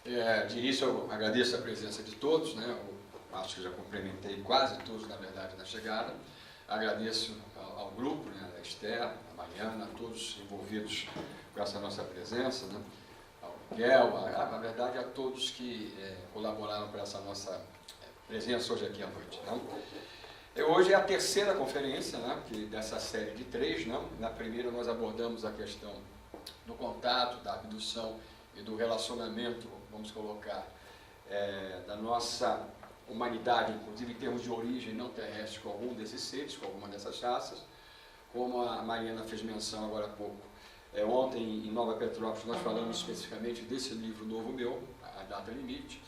De início, eu agradeço a presença de todos, né? Eu acho que já cumprimentei quase todos, na verdade, na chegada. Agradeço ao grupo, né? A Esther, a Mariana, a todos envolvidos com essa nossa presença, né? Ao Miguel, na verdade, a todos que colaboraram para essa nossa presença hoje aqui à noite. Né? Hoje é a terceira conferência, né? Dessa série de 3. Né? Na primeira, nós abordamos a questão do contato, da abdução e do relacionamento, vamos colocar, da nossa humanidade, inclusive em termos de origem não terrestre, com algum desses seres, com alguma dessas raças, como a Mariana fez menção agora há pouco. Ontem, em Nova Petrópolis, nós falamos especificamente desse livro novo meu, A Data Limite,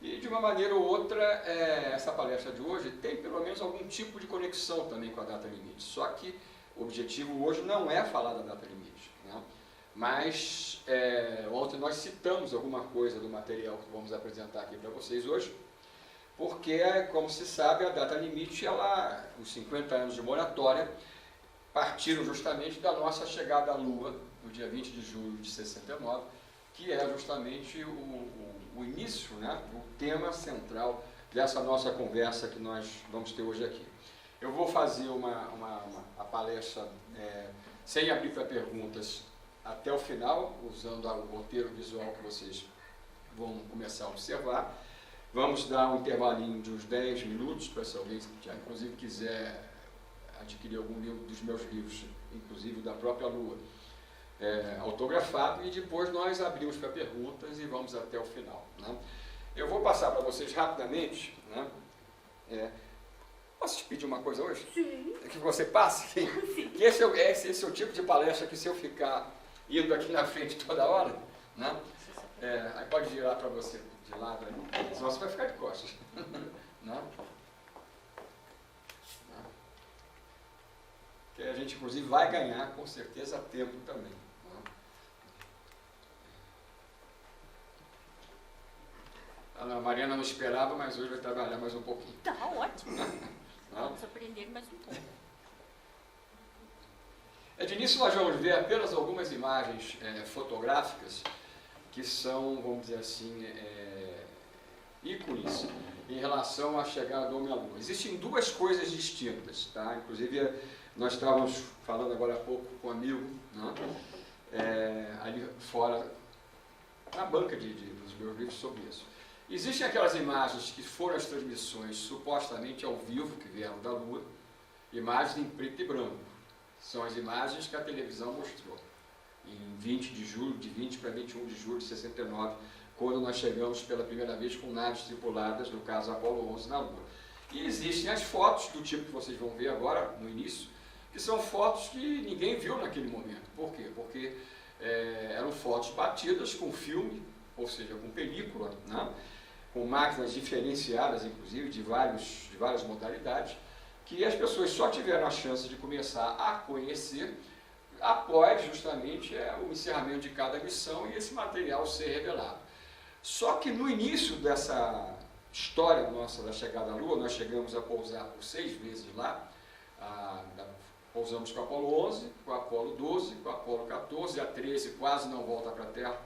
e de uma maneira ou outra, essa palestra de hoje tem pelo menos algum tipo de conexão também com a Data Limite, só que o objetivo hoje não é falar da Data Limite, né? Mas ontem nós citamos alguma coisa do material que vamos apresentar aqui para vocês hoje, porque, como se sabe, a data limite, os 50 anos de moratória, partiram justamente da nossa chegada à Lua, no dia 20 de julho de 69, que é justamente o início, né, o tema central dessa nossa conversa que nós vamos ter hoje aqui. Eu vou fazer a palestra sem abrir para perguntas até o final, usando o roteiro visual que vocês vão começar a observar. Vamos dar um intervalinho de uns 10 minutos para se alguém, inclusive, quiser adquirir algum livro dos meus livros, inclusive da própria Lua, autografado, e depois nós abrimos para perguntas e vamos até o final. Né? Eu vou passar para vocês rapidamente. Né? Posso te pedir uma coisa hoje? Sim. Que você passe? Sim. Que esse é o tipo de palestra que, se eu ficar indo aqui na frente toda hora, né? Aí pode virar para você de lado, senão você vai ficar de costas. Né? Que a gente, inclusive, vai ganhar, com certeza, tempo também. Né? A Mariana não esperava, mas hoje vai trabalhar mais um pouquinho. Tá ótimo. Não? Vamos aprender mais um pouco. De início, nós vamos ver apenas algumas imagens fotográficas que são, vamos dizer assim, ícones em relação à chegada do homem à Lua. Existem duas coisas distintas, tá? Inclusive, nós estávamos falando agora há pouco com um amigo, né? Ali fora, na banca dos meus livros sobre isso. Existem aquelas imagens que foram as transmissões supostamente ao vivo, que vieram da Lua, imagens em preto e branco. São as imagens que a televisão mostrou, em 20 de julho, de 20 para 21 de julho de 69, quando nós chegamos pela primeira vez com naves tripuladas, no caso Apollo 11, na Lua. E existem as fotos do tipo que vocês vão ver agora, no início, que são fotos que ninguém viu naquele momento. Por quê? Porque eram fotos batidas com filme, ou seja, com película, né? Com máquinas diferenciadas, inclusive, de várias modalidades, que as pessoas só tiveram a chance de começar a conhecer após, justamente, o encerramento de cada missão e esse material ser revelado. Só que no início dessa história nossa da chegada à Lua, nós chegamos a pousar por 6 vezes lá. Pousamos com o Apollo 11, com o Apollo 12, com o Apollo 14, a 13 quase não volta para a Terra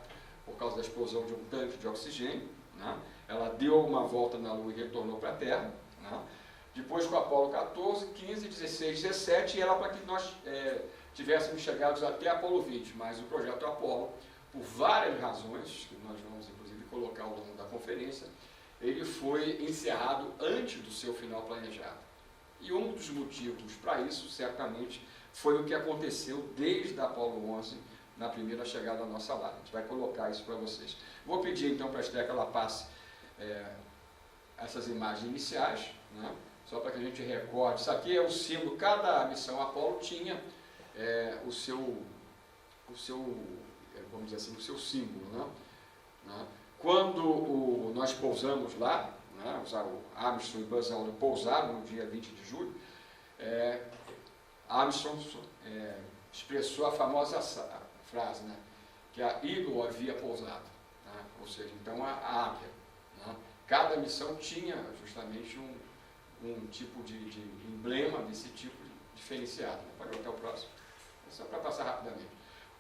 por causa da explosão de um tanque de oxigênio. Né? Ela deu uma volta na Lua e retornou para a Terra. Né? Depois com o Apollo 14, 15, 16, 17, e era para que nós tivéssemos chegado até Apollo 20, mas o projeto Apollo, por várias razões, que nós vamos inclusive colocar ao longo da conferência, ele foi encerrado antes do seu final planejado. E um dos motivos para isso, certamente, foi o que aconteceu desde a Apollo 11, na primeira chegada à nossa lá. A gente vai colocar isso para vocês. Vou pedir então para a Esther que ela passe essas imagens iniciais, né? Só para que a gente recorde. Isso aqui é o símbolo, cada missão Apollo tinha o seu, vamos dizer assim, o seu símbolo. Né? Quando nós pousamos lá, né, o Armstrong e Buzz Aldrin pousaram no dia 20 de julho, Armstrong expressou a famosa frase, né, que a Eagle havia pousado, né, ou seja, então a águia. Né? Cada missão tinha justamente um tipo de emblema desse tipo diferenciado. Né? Pode ir até o próximo. Só para passar rapidamente.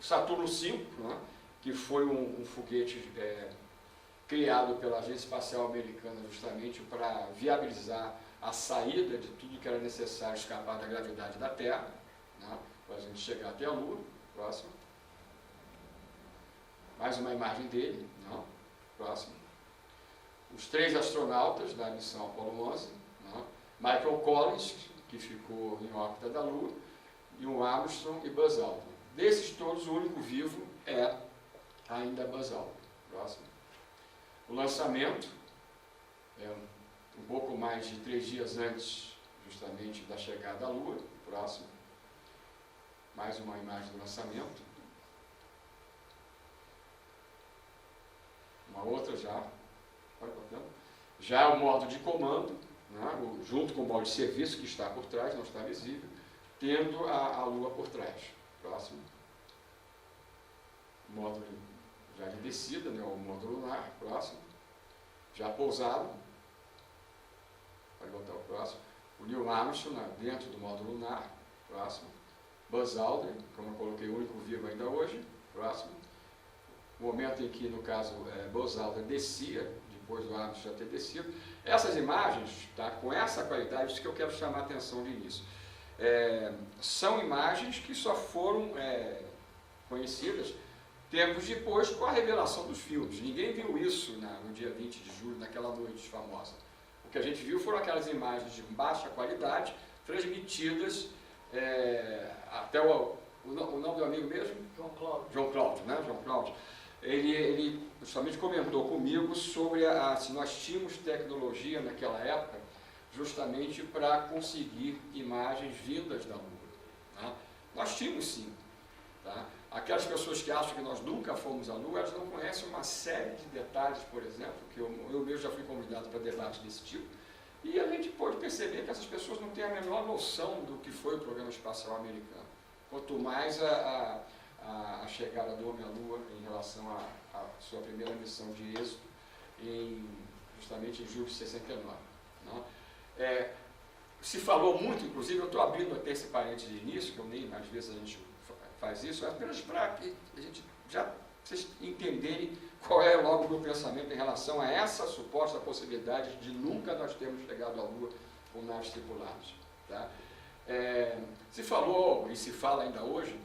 O Saturno V, né, que foi um foguete criado pela Agência Espacial Americana justamente para viabilizar a saída de tudo que era necessário escapar da gravidade da Terra, né, para a gente chegar até a Lua. Próximo. Mais uma imagem dele. Não. Próximo. Os 3 astronautas da missão Apollo 11. Não. Michael Collins, que ficou em órbita da Lua, e o Armstrong e Buzz Aldrin. Desses todos, o único vivo é ainda Buzz Aldrin. Próximo. O lançamento é um pouco mais de 3 dias antes, justamente, da chegada à Lua. Próximo. Mais uma imagem do lançamento. Uma outra já. Já o modo de comando, né, junto com o modo de serviço que está por trás, não está visível, tendo a Lua por trás. Próximo. Módulo já de descida, né, o módulo lunar. Próximo. Já pousado. Pode botar o próximo. O Neil Armstrong, né, dentro do módulo lunar. Próximo. Buzz Aldrin, como eu coloquei, o único vivo ainda hoje. Próximo. O momento em que, no caso, Buzz Aldrin descia, depois do Armstrong já ter descido. Essas imagens, tá, com essa qualidade, isso que eu quero chamar a atenção de início. São imagens que só foram conhecidas tempos depois com a revelação dos filmes. Ninguém viu isso no dia 20 de julho, naquela noite famosa. O que a gente viu foram aquelas imagens de baixa qualidade, transmitidas até o nome do amigo mesmo? João Cláudio, né? João Cláudio. Ele justamente comentou comigo sobre se nós tínhamos tecnologia naquela época justamente para conseguir imagens vindas da Lua. Tá? Nós tínhamos sim. Tá? Aquelas pessoas que acham que nós nunca fomos à Lua, elas não conhecem uma série de detalhes, por exemplo, que eu mesmo já fui convidado para debate desse tipo, e a gente pode perceber que essas pessoas não têm a menor noção do que foi o Programa Espacial Americano. Quanto mais a chegada do homem à Lua em relação à sua primeira missão de êxito, justamente em julho de 69. Não? Se falou muito, inclusive, eu estou abrindo até esse parênteses de início, que eu nem, às vezes a gente faz isso, apenas para que a gente vocês entenderem qual é logo o meu pensamento em relação a essa suposta possibilidade de nunca nós termos chegado à Lua com naves tripuladas. Tá? Se falou, e se fala ainda hoje,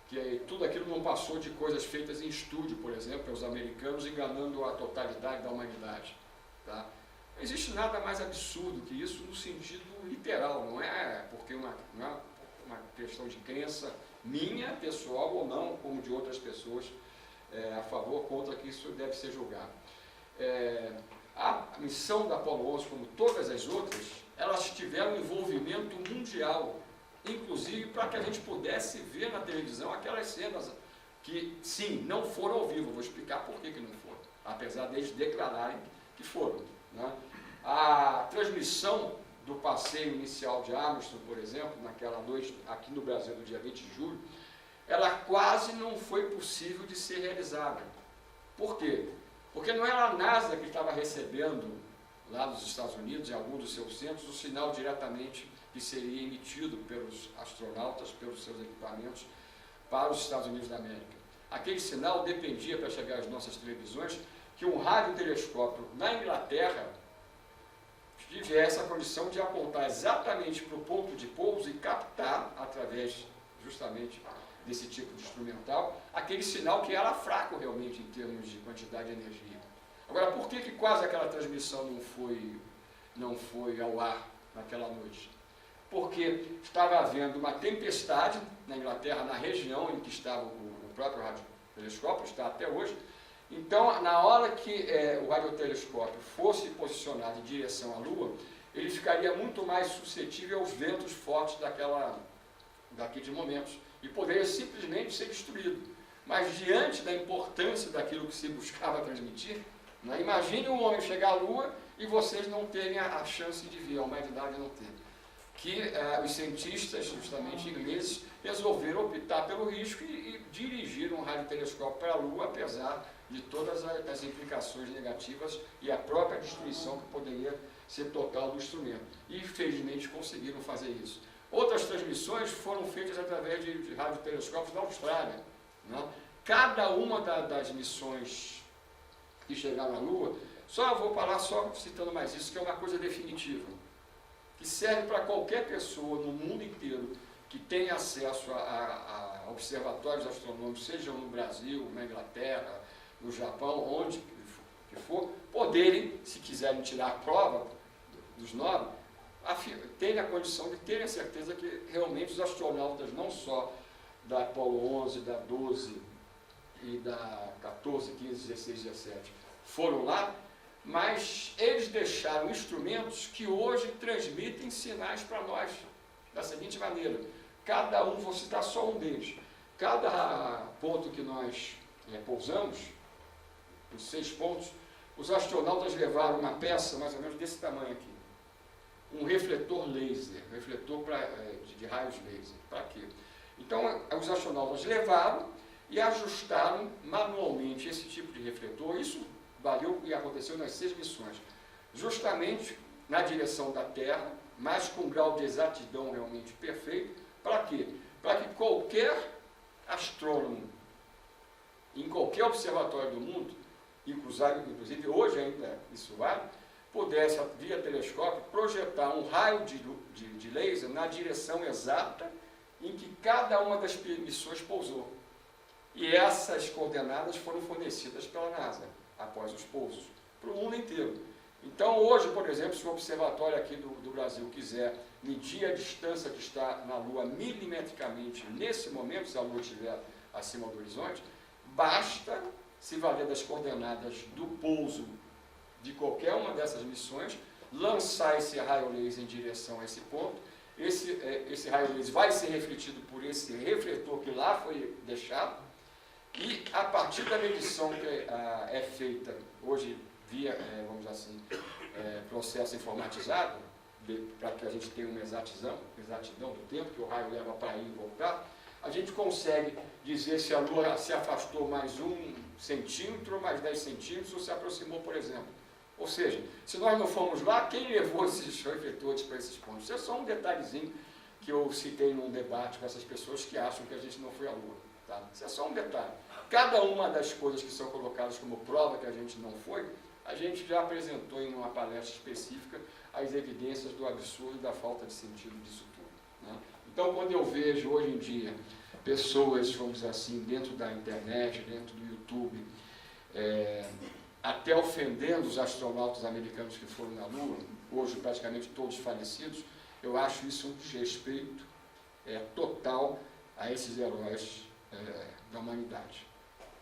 que tudo aquilo não passou de coisas feitas em estúdio, por exemplo, pelos americanos enganando a totalidade da humanidade. Tá? Não existe nada mais absurdo que isso no sentido literal, não é porque não é uma questão de crença minha, pessoal ou não, como de outras pessoas, a favor ou contra que isso deve ser julgado. A missão da Apollo 11, como todas as outras, elas tiveram envolvimento mundial, inclusive para que a gente pudesse ver na televisão aquelas cenas que, sim, não foram ao vivo. Vou explicar por que não foram, apesar deles declararem que foram. Né? A transmissão do passeio inicial de Armstrong, por exemplo, naquela noite aqui no Brasil, no dia 20 de julho, ela quase não foi possível de ser realizada. Por quê? Porque não era a NASA que estava recebendo, lá nos Estados Unidos, em algum dos seus centros, o sinal diretamente que seria emitido pelos astronautas, pelos seus equipamentos, para os Estados Unidos da América. Aquele sinal dependia, para chegar às nossas televisões, que um radiotelescópio na Inglaterra tivesse a condição de apontar exatamente para o ponto de pouso e captar, através justamente desse tipo de instrumental, aquele sinal que era fraco realmente em termos de quantidade de energia. Agora, por que quase aquela transmissão não foi ao ar naquela noite? Porque estava havendo uma tempestade na Inglaterra, na região em que estava o próprio radiotelescópio, está até hoje. Então, na hora que o radiotelescópio fosse posicionado em direção à Lua, ele ficaria muito mais suscetível aos ventos fortes daqueles momentos e poderia simplesmente ser destruído. Mas diante da importância daquilo que se buscava transmitir, né, imagine um homem chegar à Lua e vocês não terem a chance de ver, a humanidade não ter. Que os cientistas, justamente ingleses, resolveram optar pelo risco e dirigiram um radiotelescópio para a Lua, apesar de todas as implicações negativas e a própria destruição que poderia ser total do instrumento. E, felizmente, conseguiram fazer isso. Outras transmissões foram feitas através de radiotelescópios da Austrália. Né? Cada uma das missões que chegaram na Lua, só vou falar só citando mais isso, que é uma coisa definitiva, que serve para qualquer pessoa no mundo inteiro que tenha acesso a observatórios astronômicos, sejam no Brasil, na Inglaterra, no Japão, onde que for, poderem, se quiserem tirar a prova dos 9, terem a condição de terem a certeza que realmente os astronautas, não só da Apollo 11, da 12 e da 14, 15, 16, 17, foram lá, mas eles deixaram instrumentos que hoje transmitem sinais para nós, da seguinte maneira: cada um, vou citar só um deles, cada ponto que nós pousamos, os 6 pontos, os astronautas levaram uma peça mais ou menos desse tamanho aqui, um refletor laser, refletor de raios laser. Para quê? Então, os astronautas levaram e ajustaram manualmente esse tipo de refletor. Isso valeu e aconteceu nas 6 missões, justamente na direção da Terra, mas com um grau de exatidão realmente perfeito. Para quê? Para que qualquer astrônomo, em qualquer observatório do mundo, inclusive hoje ainda isso vale, pudesse, via telescópio, projetar um raio de laser na direção exata em que cada uma das missões pousou. E essas coordenadas foram fornecidas pela NASA, após os pousos, para o mundo inteiro. Então, hoje, por exemplo, se um observatório aqui do Brasil quiser medir a distância que está na Lua milimetricamente, nesse momento, se a Lua estiver acima do horizonte, basta se valer das coordenadas do pouso de qualquer uma dessas missões, lançar esse raio laser em direção a esse ponto. Esse raio laser vai ser refletido por esse refletor que lá foi deixado, e a partir da medição que é feita hoje via, vamos dizer assim, processo informatizado, para que a gente tenha uma exatidão do tempo que o raio leva para ir e voltar, a gente consegue dizer se a Lua se afastou mais 1 centímetro, mais 10 centímetros, ou se aproximou, por exemplo. Ou seja, se nós não fomos lá, quem levou esses refletores para esses pontos? Isso é só um detalhezinho que eu citei num debate com essas pessoas que acham que a gente não foi à Lua. Tá? Isso é só um detalhe. Cada uma das coisas que são colocadas como prova que a gente não foi, a gente já apresentou em uma palestra específica as evidências do absurdo e da falta de sentido disso tudo. Né? Então, quando eu vejo hoje em dia pessoas, vamos dizer assim, dentro da internet, dentro do YouTube, até ofendendo os astronautas americanos que foram na Lua, hoje praticamente todos falecidos, eu acho isso um desrespeito total a esses heróis da humanidade,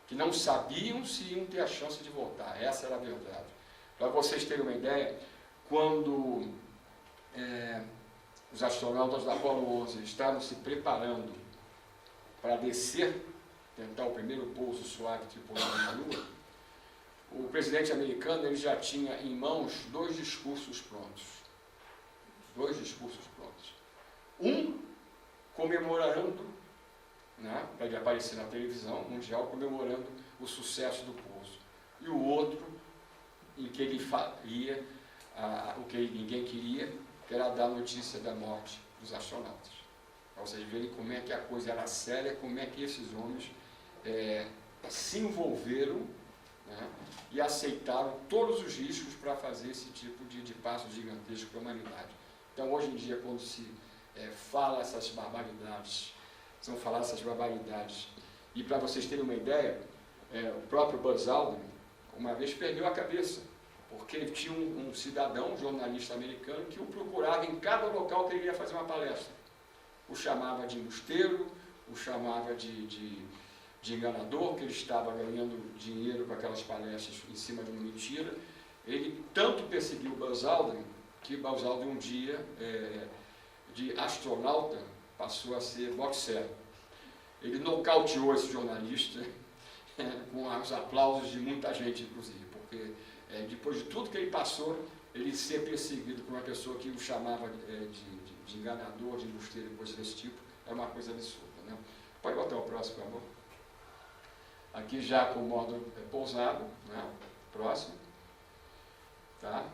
que não sabiam se iam ter a chance de voltar. Essa era a verdade. Para vocês terem uma ideia, quando os astronautas da Apollo 11 estavam se preparando para descer, tentar o primeiro pouso suave tripulado na Lua, o presidente americano ele já tinha em mãos 2 discursos prontos. 2 discursos prontos. Um comemorando, né, para ele aparecer na televisão mundial, comemorando o sucesso do pouso. E o outro, em que ele faria o que ninguém queria, que era dar notícia da morte dos astronautas. Para vocês verem como é que a coisa era séria, como é que esses homens se envolveram, né, e aceitaram todos os riscos para fazer esse tipo de passo gigantesco para a humanidade. Então, hoje em dia, quando se fala essas barbaridades, são falar essas barbaridades, e para vocês terem uma ideia, o próprio Buzz Aldrin, uma vez perdeu a cabeça, porque tinha um cidadão, um jornalista americano, que o procurava em cada local que ele ia fazer uma palestra. O chamava de embusteiro, o chamava de enganador, que ele estava ganhando dinheiro com aquelas palestras em cima de uma mentira. Ele tanto perseguiu Buzz Aldrin, que Buzz Aldrin um dia, de astronauta, passou a ser boxer. Ele nocauteou esse jornalista, com os aplausos de muita gente, inclusive, porque depois de tudo que ele passou, ele ser perseguido por uma pessoa que o chamava de enganador, de embusteiro, coisa desse tipo, é uma coisa absurda. Né? Pode botar o próximo, por favor. Aqui já com o modo pousado, né? Próximo. Tá?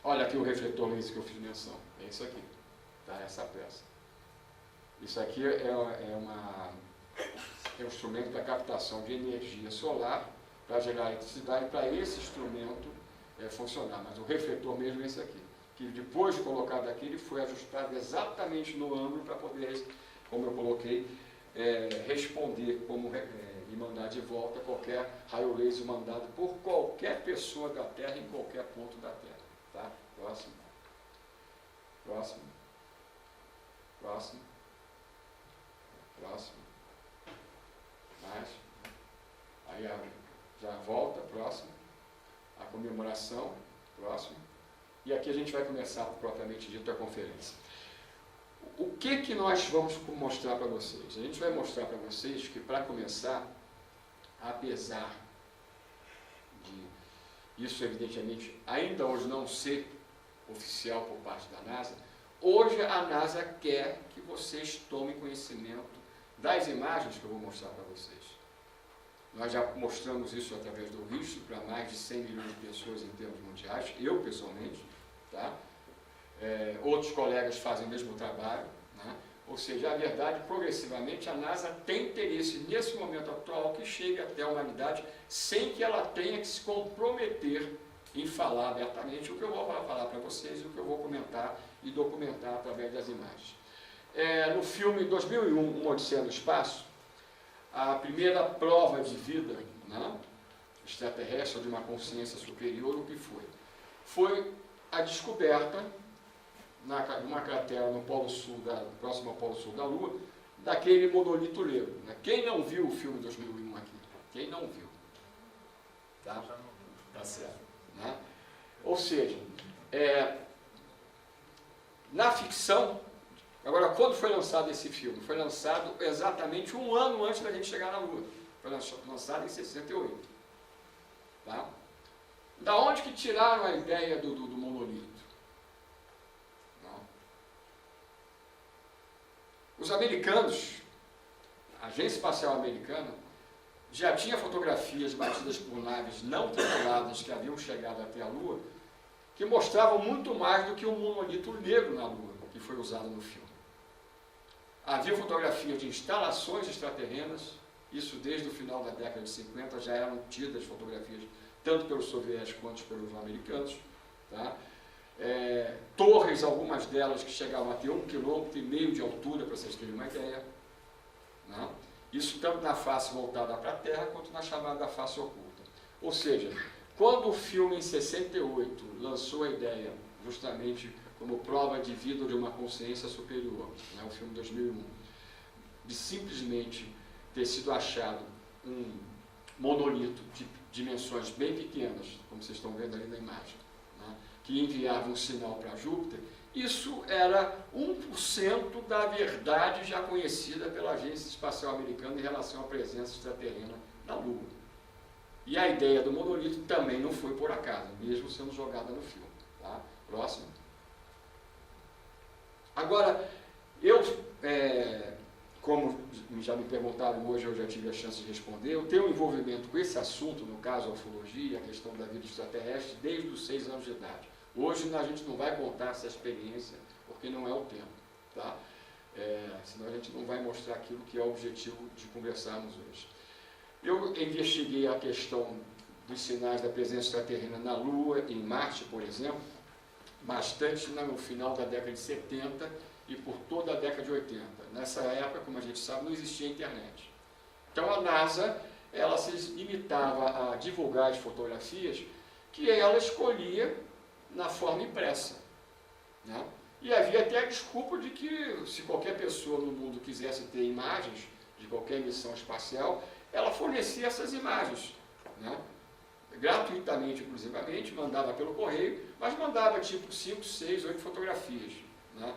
Olha aqui o refletor laser que eu fiz menção. É isso aqui, tá? Essa peça. Isso aqui é um instrumento para captação de energia solar para gerar eletricidade, para esse instrumento funcionar. Mas o refletor mesmo é esse aqui, que depois de colocado aqui, ele foi ajustado exatamente no ângulo para poder, como eu coloquei, responder e mandar de volta qualquer raio laser mandado por qualquer pessoa da Terra em qualquer ponto da Terra. Tá? Próximo. Próximo. Próximo. Próximo. Mais. Aí já volta, próximo. A comemoração, próximo. E aqui a gente vai começar propriamente dito a conferência. O que nós vamos mostrar para vocês? A gente vai mostrar para vocês que, para começar, apesar de isso, evidentemente, ainda hoje não ser oficial por parte da NASA, hoje a NASA quer que vocês tomem conhecimento das imagens que eu vou mostrar para vocês. Nós já mostramos isso através do registro para mais de 100 milhões de pessoas em termos mundiais, eu pessoalmente, tá? Outros colegas fazem o mesmo trabalho, né? Ou seja, a verdade, progressivamente, a NASA tem interesse, nesse momento atual, que chegue até a humanidade sem que ela tenha que se comprometer em falar abertamente o que eu vou falar para vocês e o que eu vou comentar e documentar através das imagens. No filme 2001, Uma Odisseia no Espaço, a primeira prova de vida, né, extraterrestre, de uma consciência superior, o que foi? Foi a descoberta, numa cratera no Polo Sul, próximo ao Polo Sul da Lua, daquele monolito negro. Né? Quem não viu o filme 2001 aqui? Quem não viu? Tá? Tá certo. Né? Ou seja, na ficção, agora, quando foi lançado esse filme? Foi lançado exatamente um ano antes da gente chegar na Lua. Foi lançado em 68. Tá? Da onde que tiraram a ideia do monolito? Não. Os americanos, a Agência Espacial Americana, já tinha fotografias batidas por naves não tripuladas que haviam chegado até a Lua, que mostravam muito mais do que um monolito negro na Lua, que foi usado no filme. Havia fotografias de instalações extraterrenas, isso desde o final da década de 50 já eram tidas fotografias tanto pelos soviéticos quanto pelos americanos. Tá? Torres, algumas delas que chegavam a ter 1,5 km de altura, para vocês terem uma ideia. Né? Isso tanto na face voltada para a Terra, quanto na chamada face oculta. Ou seja, quando o filme em 68 lançou a ideia, justamente como prova de vida de uma consciência superior, né, o filme 2001, de simplesmente ter sido achado um monolito de dimensões bem pequenas, como vocês estão vendo ali na imagem, né, que enviava um sinal para Júpiter, isso era 1% da verdade já conhecida pela Agência Espacial Americana em relação à presença extraterrena na Lua. E a ideia do monolito também não foi por acaso, mesmo sendo jogada no filme. Tá? Próximo. Agora, como já me perguntaram hoje, eu já tive a chance de responder, eu tenho um envolvimento com esse assunto, no caso a ufologia, a questão da vida extraterrestre, desde os 6 anos de idade. Hoje a gente não vai contar essa experiência, porque não é o tempo. Tá? Senão a gente não vai mostrar aquilo que é o objetivo de conversarmos hoje. Eu investiguei a questão dos sinais da presença extraterrena na Lua, em Marte, por exemplo, bastante no final da década de 70 e por toda a década de 80. Nessa época, como a gente sabe, não existia internet. Então a NASA, ela se limitava a divulgar as fotografias que ela escolhia na forma impressa. Né? E havia até a desculpa de que, se qualquer pessoa no mundo quisesse ter imagens de qualquer missão espacial, ela fornecia essas imagens. Né? Gratuitamente, inclusivamente, mandava pelo correio, mas mandava tipo 5, 6, 8 fotografias. Né?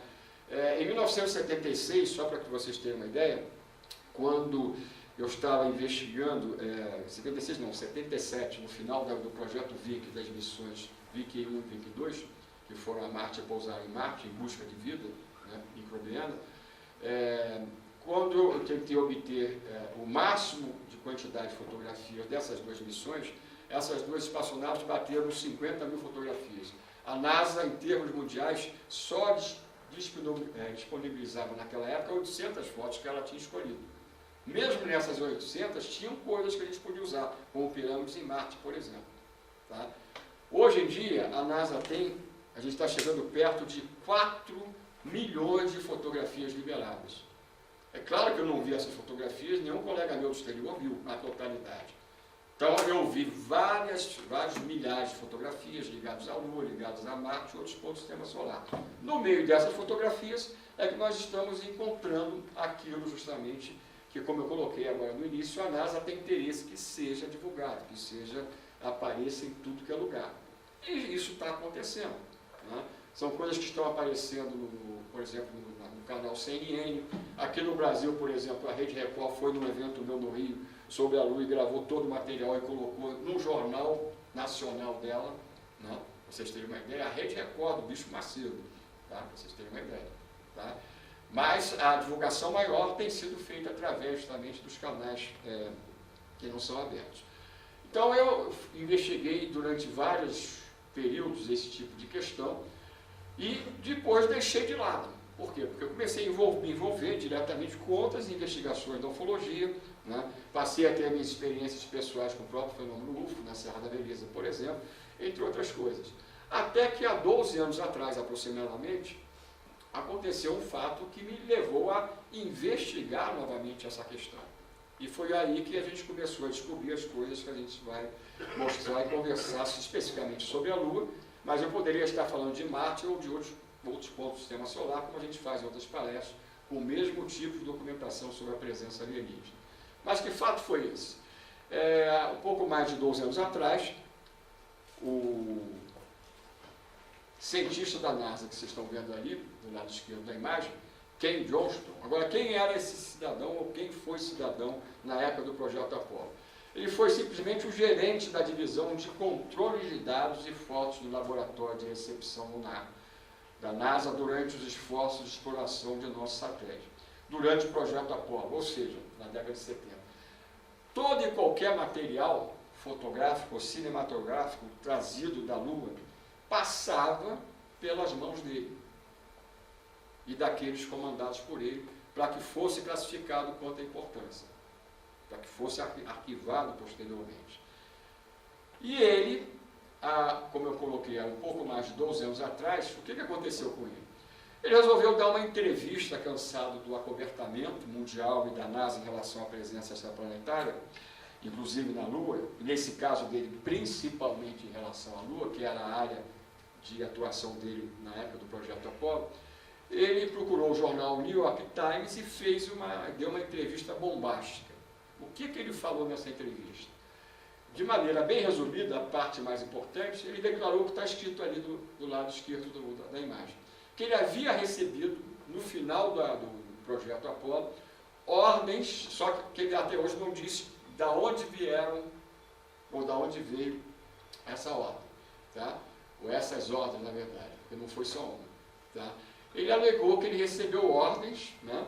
Em 1976, só para que vocês tenham uma ideia, quando eu estava investigando, 77, no final do projeto VIC, das missões VIC 1 e VIC 2, que foram a Marte, a pousar em Marte, em busca de vida, né, microbiana, quando eu tentei obter o máximo de quantidade de fotografias dessas duas missões, essas duas espaçonaves bateram 50 mil fotografias. A NASA, em termos mundiais, só disponibilizava naquela época 800 fotos que ela tinha escolhido. Mesmo nessas 800, tinham coisas que a gente podia usar, como pirâmides em Marte, por exemplo. Tá? Hoje em dia, a NASA a gente está chegando perto de 4 milhões de fotografias liberadas. É claro que eu não vi essas fotografias, nenhum colega meu do exterior viu na totalidade. Então eu vi vários milhares de fotografias ligadas à Lua, ligadas a Marte e outros pontos do sistema solar. No meio dessas fotografias é que nós estamos encontrando aquilo justamente que, como eu coloquei agora no início, a NASA tem interesse que seja divulgado, que apareça em tudo que é lugar. E isso está acontecendo. Né? São coisas que estão aparecendo, por exemplo, no canal CNN. Aqui no Brasil, por exemplo, a Rede Record foi num evento meu no Rio sobre a Lua e gravou todo o material e colocou no jornal nacional dela. Né? Para vocês terem uma ideia, a Rede Record do Bispo Macedo, tá? Para vocês terem uma ideia. Tá? Mas a divulgação maior tem sido feita através justamente dos canais que não são abertos. Então eu investiguei durante vários períodos esse tipo de questão e depois deixei de lado. Por quê? Porque eu comecei a me envolver diretamente com outras investigações da ufologia, né? Passei a ter minhas experiências pessoais com o próprio fenômeno UFO, na Serra da Beleza, por exemplo, entre outras coisas. Até que há 12 anos atrás, aproximadamente, aconteceu um fato que me levou a investigar novamente essa questão. E foi aí que a gente começou a descobrir as coisas que a gente vai mostrar e conversar especificamente sobre a Lua, mas eu poderia estar falando de Marte ou de outros pontos do sistema solar, como a gente faz em outras palestras, com o mesmo tipo de documentação sobre a presença alienígena. Mas que fato foi esse? Um pouco mais de 12 anos atrás, o cientista da NASA, que vocês estão vendo ali, do lado esquerdo da imagem, Ken Johnston. Agora, quem era esse cidadão, ou quem foi cidadão na época do projeto Apollo? Ele foi simplesmente o gerente da divisão de controle de dados e fotos do laboratório de recepção lunar da NASA durante os esforços de exploração de nosso satélite, durante o projeto Apollo, ou seja, na década de 70. Todo e qualquer material fotográfico ou cinematográfico trazido da Lua passava pelas mãos dele e daqueles comandados por ele, para que fosse classificado quanto à importância, para que fosse arquivado posteriormente. E ele, como eu coloquei há um pouco mais de 12 anos atrás, o que aconteceu com ele? Ele resolveu dar uma entrevista cansado do acobertamento mundial e da NASA em relação à presença extraplanetária, inclusive na Lua, e nesse caso dele principalmente em relação à Lua, que era a área de atuação dele na época do projeto Apollo. Ele procurou o jornal New York Times e deu uma entrevista bombástica. O que ele falou nessa entrevista? De maneira bem resumida, a parte mais importante, ele declarou o que está escrito ali do lado esquerdo da imagem, que ele havia recebido, no final do projeto Apollo, ordens, só que ele até hoje não disse de onde vieram, ou de onde veio essa ordem, tá? Ou essas ordens, na verdade, porque não foi só uma. Tá? Ele alegou que ele recebeu ordens, né,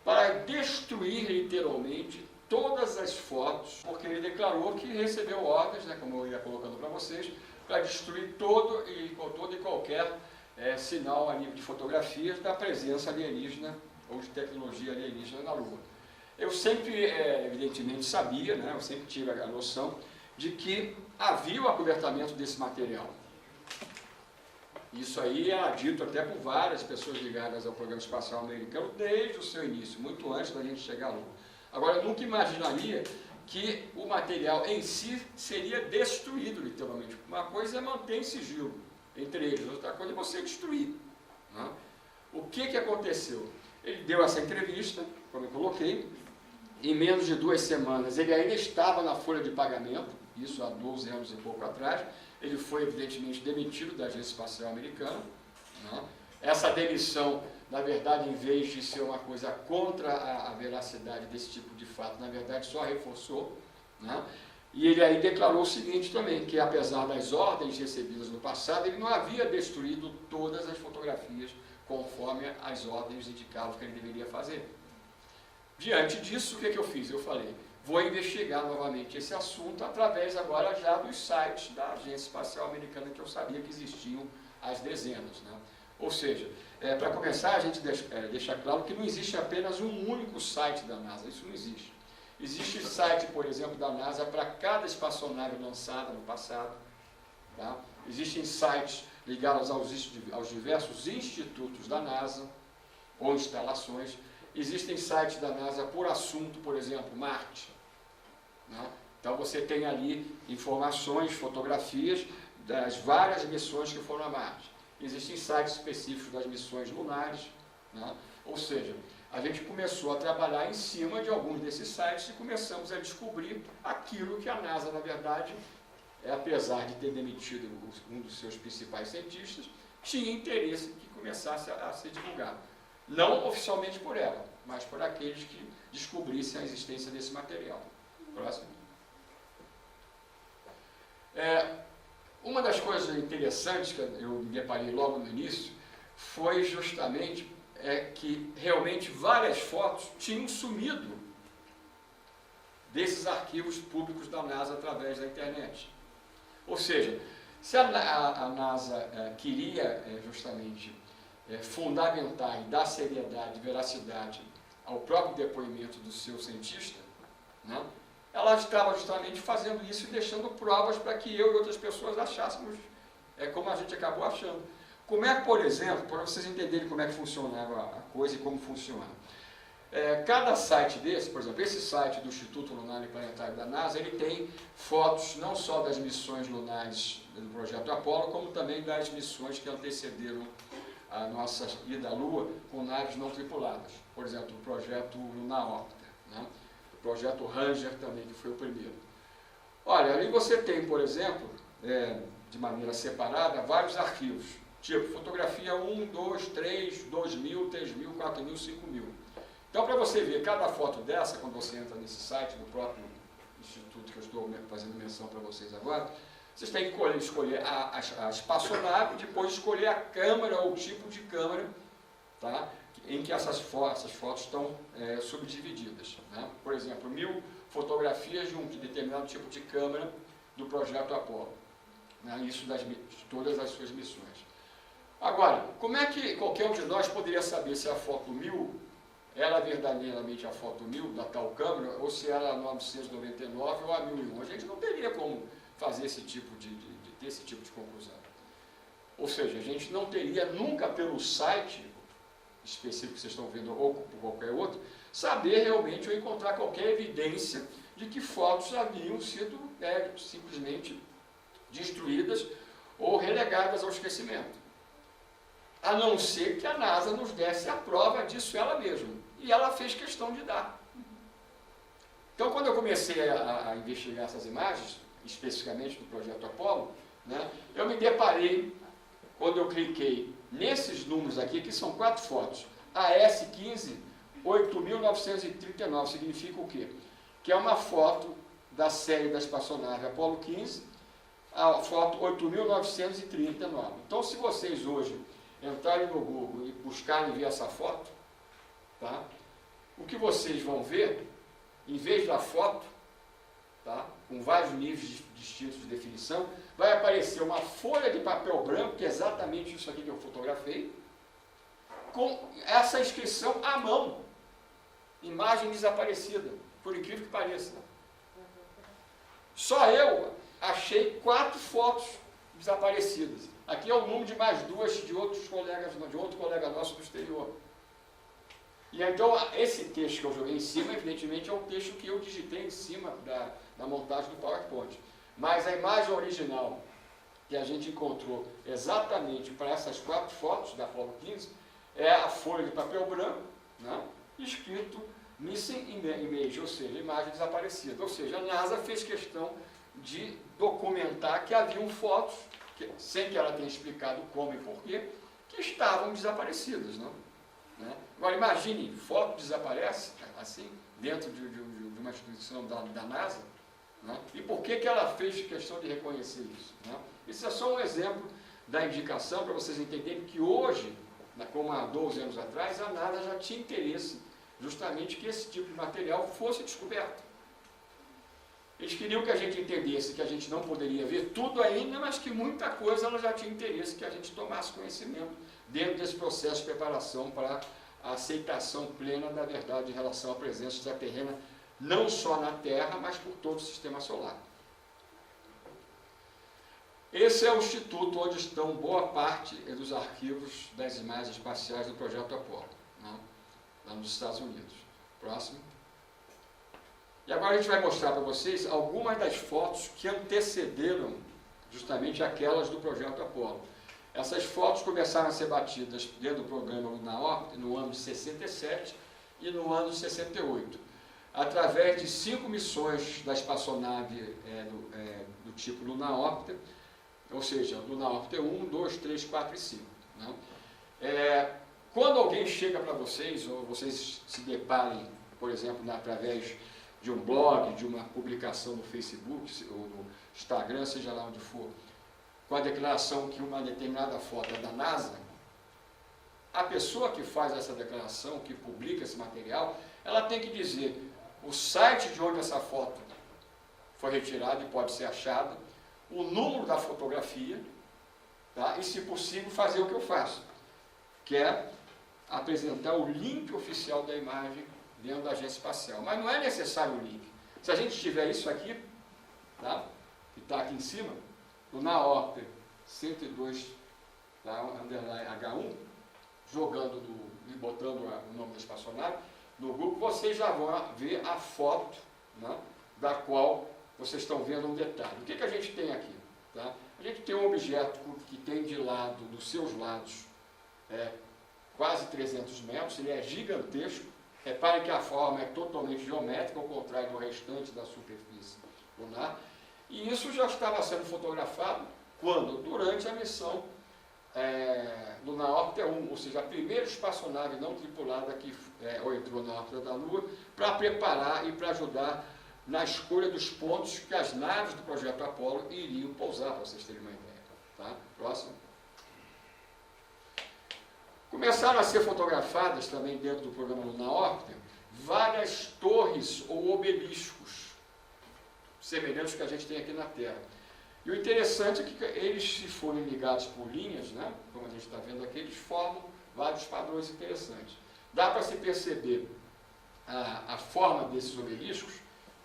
para destruir literalmente todas as fotos, porque ele declarou que recebeu ordens, né, como eu ia colocando para vocês, para destruir todo e qualquer sinal a nível de fotografias da presença alienígena ou de tecnologia alienígena na Lua. Eu sempre, evidentemente, sabia, né, eu sempre tive a noção de que havia o acobertamento desse material. Isso aí era dito até por várias pessoas ligadas ao programa espacial americano desde o seu início, muito antes da gente chegar lá. Agora, eu nunca imaginaria que o material em si seria destruído, literalmente. Uma coisa é manter em sigilo entre eles, outra coisa é você destruir. Né? O que aconteceu? Ele deu essa entrevista, como eu coloquei, em menos de 2 semanas ele ainda estava na folha de pagamento, isso há 12 anos e pouco atrás. Ele foi, evidentemente, demitido da Agência Espacial Americana. Né? Essa demissão, na verdade, em vez de ser uma coisa contra a veracidade desse tipo de fato, na verdade, só reforçou. Né? E ele aí declarou o seguinte também, que apesar das ordens recebidas no passado, ele não havia destruído todas as fotografias conforme as ordens indicavam que ele deveria fazer. Diante disso, o que eu fiz? Eu falei, vou investigar novamente esse assunto através agora já dos sites da Agência Espacial Americana, que eu sabia que existiam as dezenas. Né? Ou seja, para começar, a gente deixa claro que não existe apenas um único site da NASA, isso não existe. Existe site, por exemplo, da NASA para cada espaçonave lançada no passado. Tá? Existem sites ligados aos diversos institutos da NASA, ou instalações. Existem sites da NASA por assunto, por exemplo, Marte. Né? Então você tem ali informações, fotografias das várias missões que foram a Marte. Existem sites específicos das missões lunares. Né? Ou seja, a gente começou a trabalhar em cima de alguns desses sites e começamos a descobrir aquilo que a NASA, na verdade, apesar de ter demitido um dos seus principais cientistas, tinha interesse que começasse a ser divulgado. Não oficialmente por ela, mas por aqueles que descobrissem a existência desse material. Próximo. Uma das coisas interessantes que eu me deparei logo no início foi justamente que realmente várias fotos tinham sumido desses arquivos públicos da NASA através da internet. Ou seja, se a NASA queria justamente fundamentar e dar seriedade e veracidade ao próprio depoimento do seu cientista, né, ela estava justamente fazendo isso e deixando provas para que eu e outras pessoas achássemos como a gente acabou achando. Como é que, por exemplo, para vocês entenderem como é que funcionava a coisa e como funciona. Cada site desse, por exemplo, esse site do Instituto Lunar e Planetário da NASA, ele tem fotos não só das missões lunares do projeto Apollo, como também das missões que antecederam a nossa ida à Lua com naves não tripuladas. Por exemplo, o projeto Lunar Orbiter, né? O projeto Ranger também, que foi o primeiro. Olha, ali você tem, por exemplo, de maneira separada, vários arquivos, tipo fotografia 1, 2, 3, 2.000, 3.000, 4.000, 5.000. Então, para você ver cada foto dessa, quando você entra nesse site do próprio instituto que eu estou fazendo menção para vocês agora, vocês têm que escolher a espaçonave, depois escolher a câmera ou o tipo de câmera, tá, em que essas fotos estão subdivididas. Né? Por exemplo, 1000 fotografias de determinado tipo de câmera do projeto Apollo. Né? Isso de todas as suas missões. Agora, como é que qualquer um de nós poderia saber se a foto 1000 era verdadeiramente a foto 1000 da tal câmera, ou se era a 999 ou a 1001? A gente não teria como fazer esse tipo ter esse tipo de conclusão. Ou seja, a gente não teria nunca pelo site específico que vocês estão vendo, ou por qualquer outro, saber realmente ou encontrar qualquer evidência de que fotos haviam sido simplesmente destruídas ou relegadas ao esquecimento. A não ser que a NASA nos desse a prova disso ela mesma. E ela fez questão de dar. Então, quando eu comecei a investigar essas imagens, especificamente do projeto Apollo, né, eu me deparei, quando eu cliquei nesses números aqui, que são 4 fotos. AS15 8.939, significa o quê? Que é uma foto da série da espaçonave Apollo 15, a foto 8.939. Então, se vocês hoje entrarem no Google e buscarem ver essa foto, tá? O que vocês vão ver, em vez da foto, tá? Com vários níveis distintos de definição, vai aparecer uma folha de papel branco, que é exatamente isso aqui que eu fotografei, com essa inscrição à mão, imagem desaparecida, por incrível que pareça. Só eu achei 4 fotos desaparecidas. Aqui é o número de mais 2 de outro colega nosso do exterior. E então, esse texto que eu joguei em cima, evidentemente, é um texto que eu digitei em cima da montagem do PowerPoint. Mas a imagem original que a gente encontrou exatamente para essas 4 fotos da Apollo 15 é a folha de papel branco, né, escrito Missing Image, ou seja, imagem desaparecida. Ou seja, a NASA fez questão de documentar que haviam fotos, sem que ela tenha explicado como e porquê, que estavam desaparecidas. Não? Né? Agora, imagine, foto desaparece, assim, dentro de uma instituição da NASA, né? E por que ela fez questão de reconhecer isso? Né? Isso é só um exemplo da indicação para vocês entenderem que hoje, como há 12 anos atrás, a NASA já tinha interesse justamente que esse tipo de material fosse descoberto. Eles queriam que a gente entendesse que a gente não poderia ver tudo ainda, mas que muita coisa ela já tinha interesse que a gente tomasse conhecimento dentro desse processo de preparação para a aceitação plena da verdade em relação à presença extraterrena, não só na Terra, mas por todo o sistema solar. Esse é o instituto onde estão boa parte dos arquivos das imagens espaciais do projeto Apollo, né? Lá nos Estados Unidos. Próximo. E agora a gente vai mostrar para vocês algumas das fotos que antecederam justamente aquelas do projeto Apollo. Essas fotos começaram a ser batidas dentro do programa Lunar Orbiter no ano de 67 e no ano de 68, através de 5 missões da espaçonave do tipo Lunar Orbiter, ou seja, Lunar Orbiter 1, 2, 3, 4 e 5. Né? Quando alguém chega para vocês, ou vocês se deparem, por exemplo, através de um blog, de uma publicação no Facebook, ou no Instagram, seja lá onde for, com a declaração que uma determinada foto é da NASA, a pessoa que faz essa declaração, que publica esse material, ela tem que dizer o site de onde essa foto foi retirada e pode ser achada, o número da fotografia, tá? E, se possível, fazer o que eu faço, que é apresentar o link oficial da imagem dentro da agência espacial. Mas não é necessário o link. Se a gente tiver isso aqui, tá? Que está aqui em cima, Lunar Orbiter 102, tá? Underline H1, jogando e botando o nome da espaçonave, no grupo vocês já vão ver a foto, né? Da qual vocês estão vendo um detalhe. O que a gente tem aqui? Tá? A gente tem um objeto que tem de lado, dos seus lados, quase 300 metros, ele é gigantesco. Reparem que a forma é totalmente geométrica, ao contrário do restante da superfície lunar. E isso já estava sendo fotografado quando? Durante a missão Lunar Orbiter 1, ou seja, a primeira espaçonave não tripulada que entrou na órbita da Lua, para preparar e para ajudar na escolha dos pontos que as naves do projeto Apollo iriam pousar, para vocês terem uma ideia. Tá? Próximo. Começaram a ser fotografadas também dentro do programa Lunar Orbiter várias torres ou obeliscos semelhantes que a gente tem aqui na Terra. E o interessante é que eles, se forem ligados por linhas, né, como a gente está vendo aqui, eles formam vários padrões interessantes. Dá para se perceber a forma desses obeliscos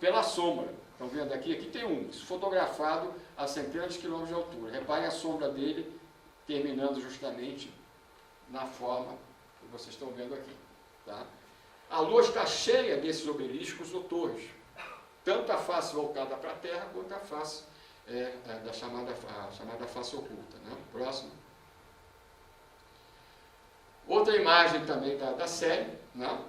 pela sombra. Estão vendo aqui? Aqui tem um, fotografado a centenas de quilômetros de altura. Reparem a sombra dele terminando justamente na forma que vocês estão vendo aqui. Tá? A Lua está cheia desses obeliscos ou torres. Tanto a face voltada para a Terra, quanto a face da chamada face oculta. Né? Próximo. Outra imagem também da série, né?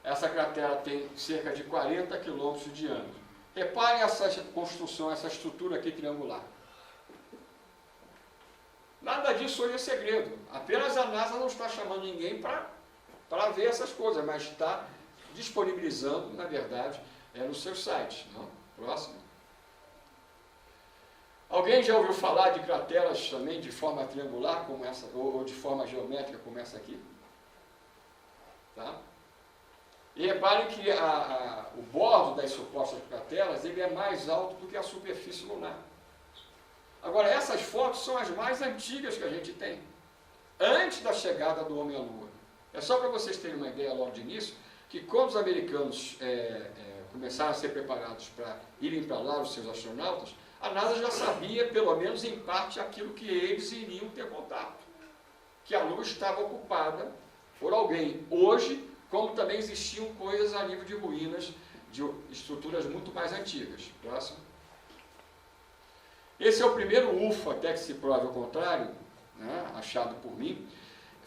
Essa cratera tem cerca de 40 quilômetros de diâmetro. Reparem essa construção, essa estrutura aqui triangular. Nada disso hoje é segredo. Apenas a NASA não está chamando ninguém para ver essas coisas, mas está disponibilizando, na verdade, nos seus sites. Não? Próximo. Alguém já ouviu falar de crateras também de forma triangular, como essa, ou de forma geométrica, como essa aqui? Tá? E reparem que o bordo das supostas crateras ele é mais alto do que a superfície lunar. Agora, essas fotos são as mais antigas que a gente tem, antes da chegada do homem à Lua. É só para vocês terem uma ideia logo de início, que quando os americanos começaram a ser preparados para irem para lá, os seus astronautas, a NASA já sabia, pelo menos em parte, aquilo que eles iriam ter contato. Que a Lua estava ocupada por alguém. Hoje, como também existiam coisas a nível de ruínas, de estruturas muito mais antigas. Próximo. Esse é o primeiro UFO, até que se prove ao contrário, né, achado por mim,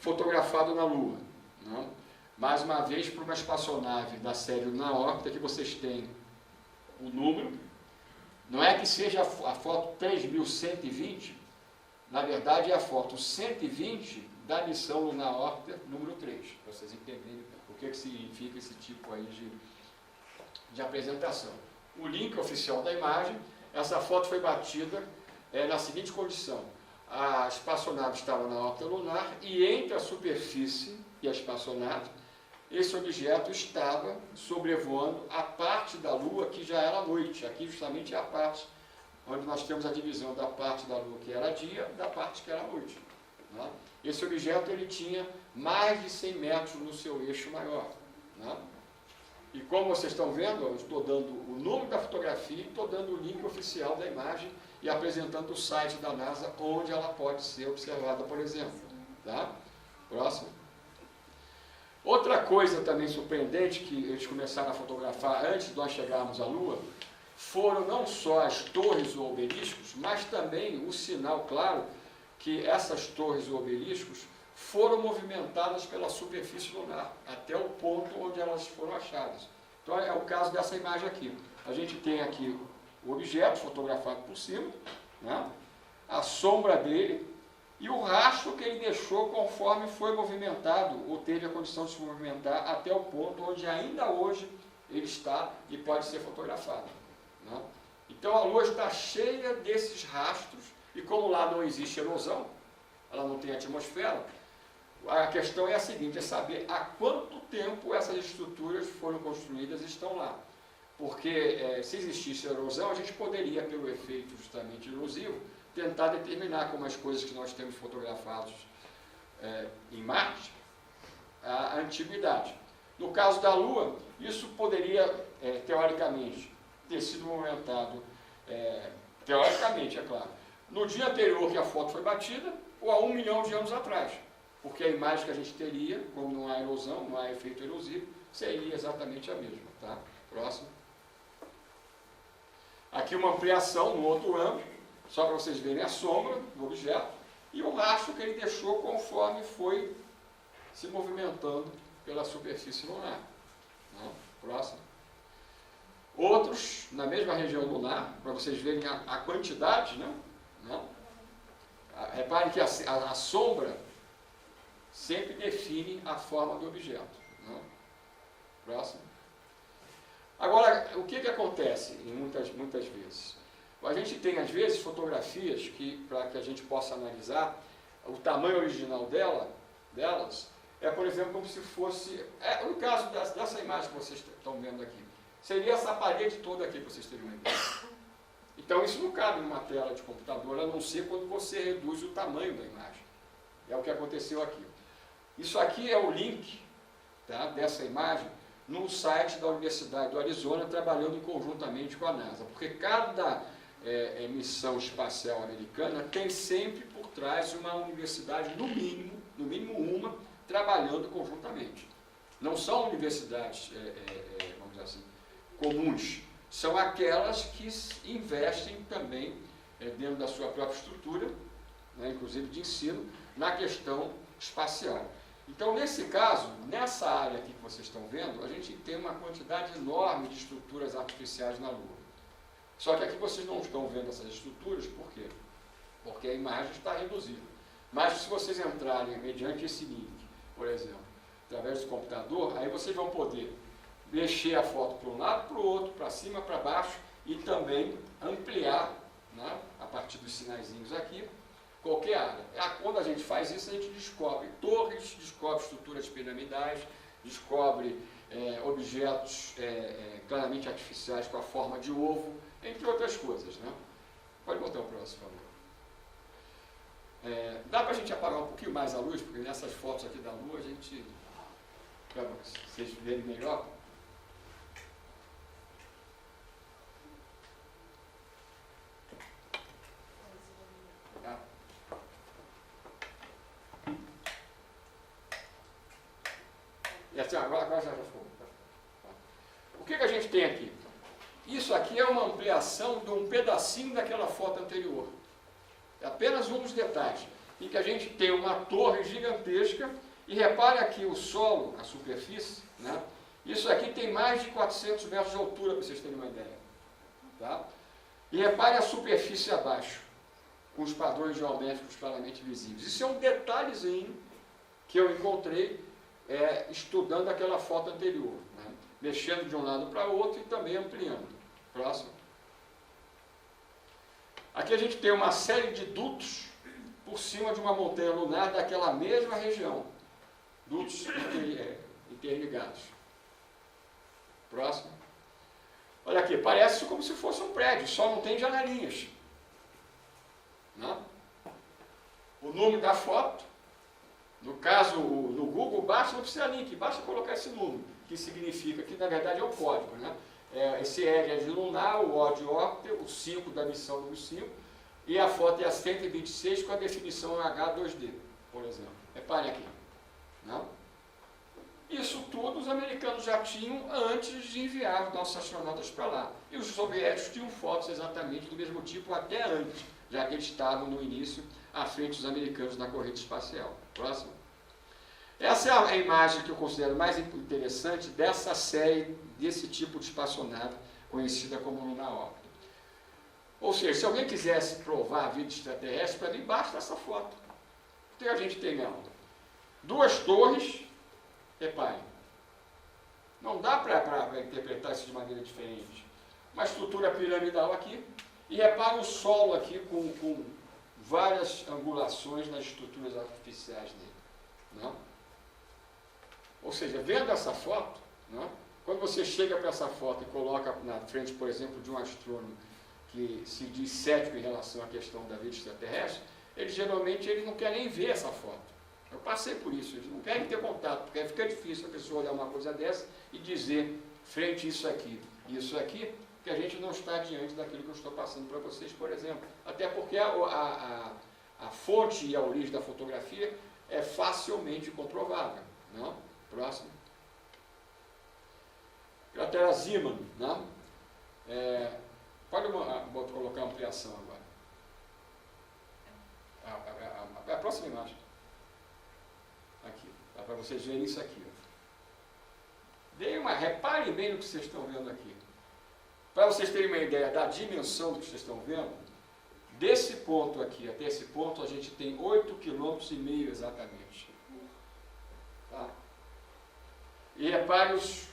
fotografado na Lua. Né? Mais uma vez, por uma espaçonave da série Lunar Orbiter, que vocês têm o número. Não é que seja a foto 3120, na verdade é a foto 120 da missão Lunar Orbiter número 3, para vocês entenderem o que significa esse tipo aí de apresentação. O link oficial da imagem, essa foto foi batida na seguinte condição: a espaçonave estava na órbita lunar e entre a superfície e a espaçonave, esse objeto estava sobrevoando a parte da Lua que já era noite. Aqui justamente é a parte onde nós temos a divisão da parte da Lua que era dia da parte que era noite. Né? esse objeto ele tinha mais de 100 metros no seu eixo maior. Né? E como vocês estão vendo, eu estou dando o nome da fotografia e estou dando o link oficial da imagem e apresentando o site da NASA onde ela pode ser observada, por exemplo. Tá? Próximo. Outra coisa também surpreendente que eles começaram a fotografar antes de nós chegarmos à Lua foram não só as torres ou obeliscos, mas também o sinal claro que essas torres ou obeliscos foram movimentadas pela superfície lunar, até o ponto onde elas foram achadas. Então é o caso dessa imagem aqui. A gente tem aqui o objeto fotografado por cima, né? A sombra dele e o rastro que ele deixou conforme foi movimentado, ou teve a condição de se movimentar até o ponto onde ainda hoje ele está e pode ser fotografado. Né? Então a Lua está cheia desses rastros, e como lá não existe erosão, ela não tem atmosfera, a questão é a seguinte, é saber há quanto tempo essas estruturas foram construídas e estão lá. Porque se existisse erosão, a gente poderia, pelo efeito justamente erosivo, tentar determinar como as coisas que nós temos fotografados em Marte, a antiguidade. No caso da Lua, isso poderia, teoricamente, ter sido movimentado, teoricamente, é claro, no dia anterior que a foto foi batida, ou há 1 milhão de anos atrás. Porque a imagem que a gente teria, como não há erosão, não há efeito erosivo, seria exatamente a mesma. Tá? Próximo. Aqui uma ampliação no outro ângulo, só para vocês verem a sombra do objeto e o rastro que ele deixou conforme foi se movimentando pela superfície lunar. Né? Próximo. Outros, na mesma região lunar, para vocês verem a quantidade, né? Reparem que a sombra sempre define a forma do objeto. Né? Próximo. Agora, o que acontece muitas vezes? A gente tem, às vezes, fotografias que, para que a gente possa analisar, o tamanho original delas é, por exemplo, como se fosse... no caso dessa imagem que vocês estão vendo aqui, seria essa parede toda aqui, para vocês terem uma ideia. Então, isso não cabe numa tela de computador, a não ser quando você reduz o tamanho da imagem. É o que aconteceu aqui. Isso aqui é o link, tá, dessa imagem no site da Universidade do Arizona, trabalhando conjuntamente com a NASA. Porque cada missão espacial americana tem sempre por trás uma universidade, no mínimo uma, trabalhando conjuntamente. Não são universidades, vamos dizer assim, comuns. São aquelas que investem também, dentro da sua própria estrutura, né, inclusive de ensino, na questão espacial. Então, nesse caso, nessa área aqui que vocês estão vendo, a gente tem uma quantidade enorme de estruturas artificiais na Lua. Só que aqui vocês não estão vendo essas estruturas, por quê? Porque a imagem está reduzida. Mas se vocês entrarem mediante esse link, por exemplo, através do computador, aí vocês vão poder mexer a foto para um lado, para o outro, para cima, para baixo, e também ampliar, né, a partir dos sinaizinhos aqui, qualquer área. Quando a gente faz isso, a gente descobre torres, descobre estruturas piramidais, descobre objetos claramente artificiais com a forma de ovo, entre outras coisas. Né? Pode botar o próximo, por favor. Dá para a gente apagar um pouquinho mais a luz, porque nessas fotos aqui da Lua, a gente, para vocês verem melhor, agora já foi. O que a gente tem aqui? Isso aqui é uma ampliação de um pedacinho daquela foto anterior. É apenas um dos detalhes, em que a gente tem uma torre gigantesca, e repare aqui o solo, a superfície, né? Isso aqui tem mais de 400 metros de altura, para vocês terem uma ideia. Tá? E repare a superfície abaixo, com os padrões geométricos claramente visíveis. Isso é um detalhezinho que eu encontrei estudando aquela foto anterior, né? Mexendo de um lado para o outro e também ampliando. Próximo. Aqui a gente tem uma série de dutos por cima de uma montanha lunar daquela mesma região. Dutos interligados. Próximo. Olha aqui, parece como se fosse um prédio, só não tem janelinhas. Né? O número da foto, No caso, no Google, não precisa link, basta colocar esse número, que significa que, na verdade, é o código, né? Esse L é de lunar, o O de órbita, o 5 da missão número 5, e a foto é a 126 com a definição H2D, por exemplo. Reparem aqui. Não? Isso tudo os americanos já tinham antes de enviar os nossos astronautas para lá. E os soviéticos tinham fotos exatamente do mesmo tipo até antes, já que eles estavam no início à frente dos americanos na corrida espacial. Próximo. Essa é a imagem que eu considero mais interessante dessa série, desse tipo de espaçonave, conhecida como lunar órbita. Ou seja, se alguém quisesse provar a vida extraterrestre, para mim basta essa foto. O que a gente tem nela? Duas torres, reparem, não dá para interpretar isso de maneira diferente. Uma estrutura piramidal aqui, e reparem o solo aqui com várias angulações nas estruturas artificiais dele. Não? Ou seja, vendo essa foto, não? Quando você chega para essa foto e coloca na frente, por exemplo, de um astrônomo que se diz cético em relação à questão da vida extraterrestre, ele não quer nem ver essa foto. Eu passei por isso, eles não querem ter contato, porque fica difícil a pessoa olhar uma coisa dessa e dizer, frente isso aqui e isso aqui, que a gente não está diante daquilo que eu estou passando para vocês, por exemplo. Até porque a fonte e a origem da fotografia é facilmente comprovável. Não? Próximo. Cratera Zeeman. Não? Pode colocar ampliação agora. A próxima imagem. Aqui. Dá para vocês verem isso aqui. Reparem bem no que vocês estão vendo aqui. Para vocês terem uma ideia da dimensão do que vocês estão vendo, desse ponto aqui até esse ponto, a gente tem 8,5 km exatamente. Tá? E repare os,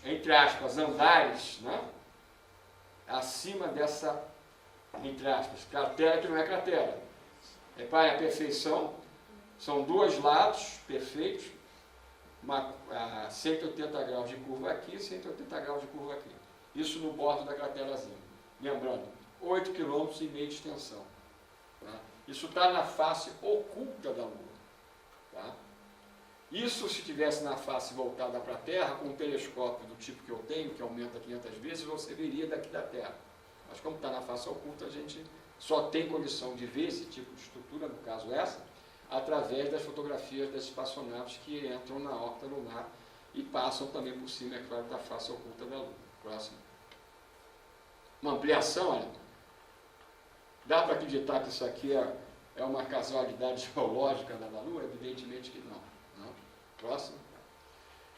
entre aspas, andares, né? Acima dessa, entre aspas, cratera que não é cratera. Repare a perfeição, são dois lados perfeitos, 180 graus de curva aqui, 180 graus de curva aqui. Isso no bordo da craterazinha. Lembrando, 8,5 km de extensão. Tá? Isso está na face oculta da Lua. Tá? Isso, se estivesse na face voltada para a Terra, com um telescópio do tipo que eu tenho, que aumenta 500 vezes, você veria daqui da Terra. Mas como está na face oculta, a gente só tem condição de ver esse tipo de estrutura, no caso essa, através das fotografias das espaçonaves que entram na órbita lunar e passam também por cima, é claro, da face oculta da Lua. Próximo. Uma ampliação, olha. Dá para acreditar que isso aqui é uma casualidade geológica da Lua? Evidentemente que não. Próximo.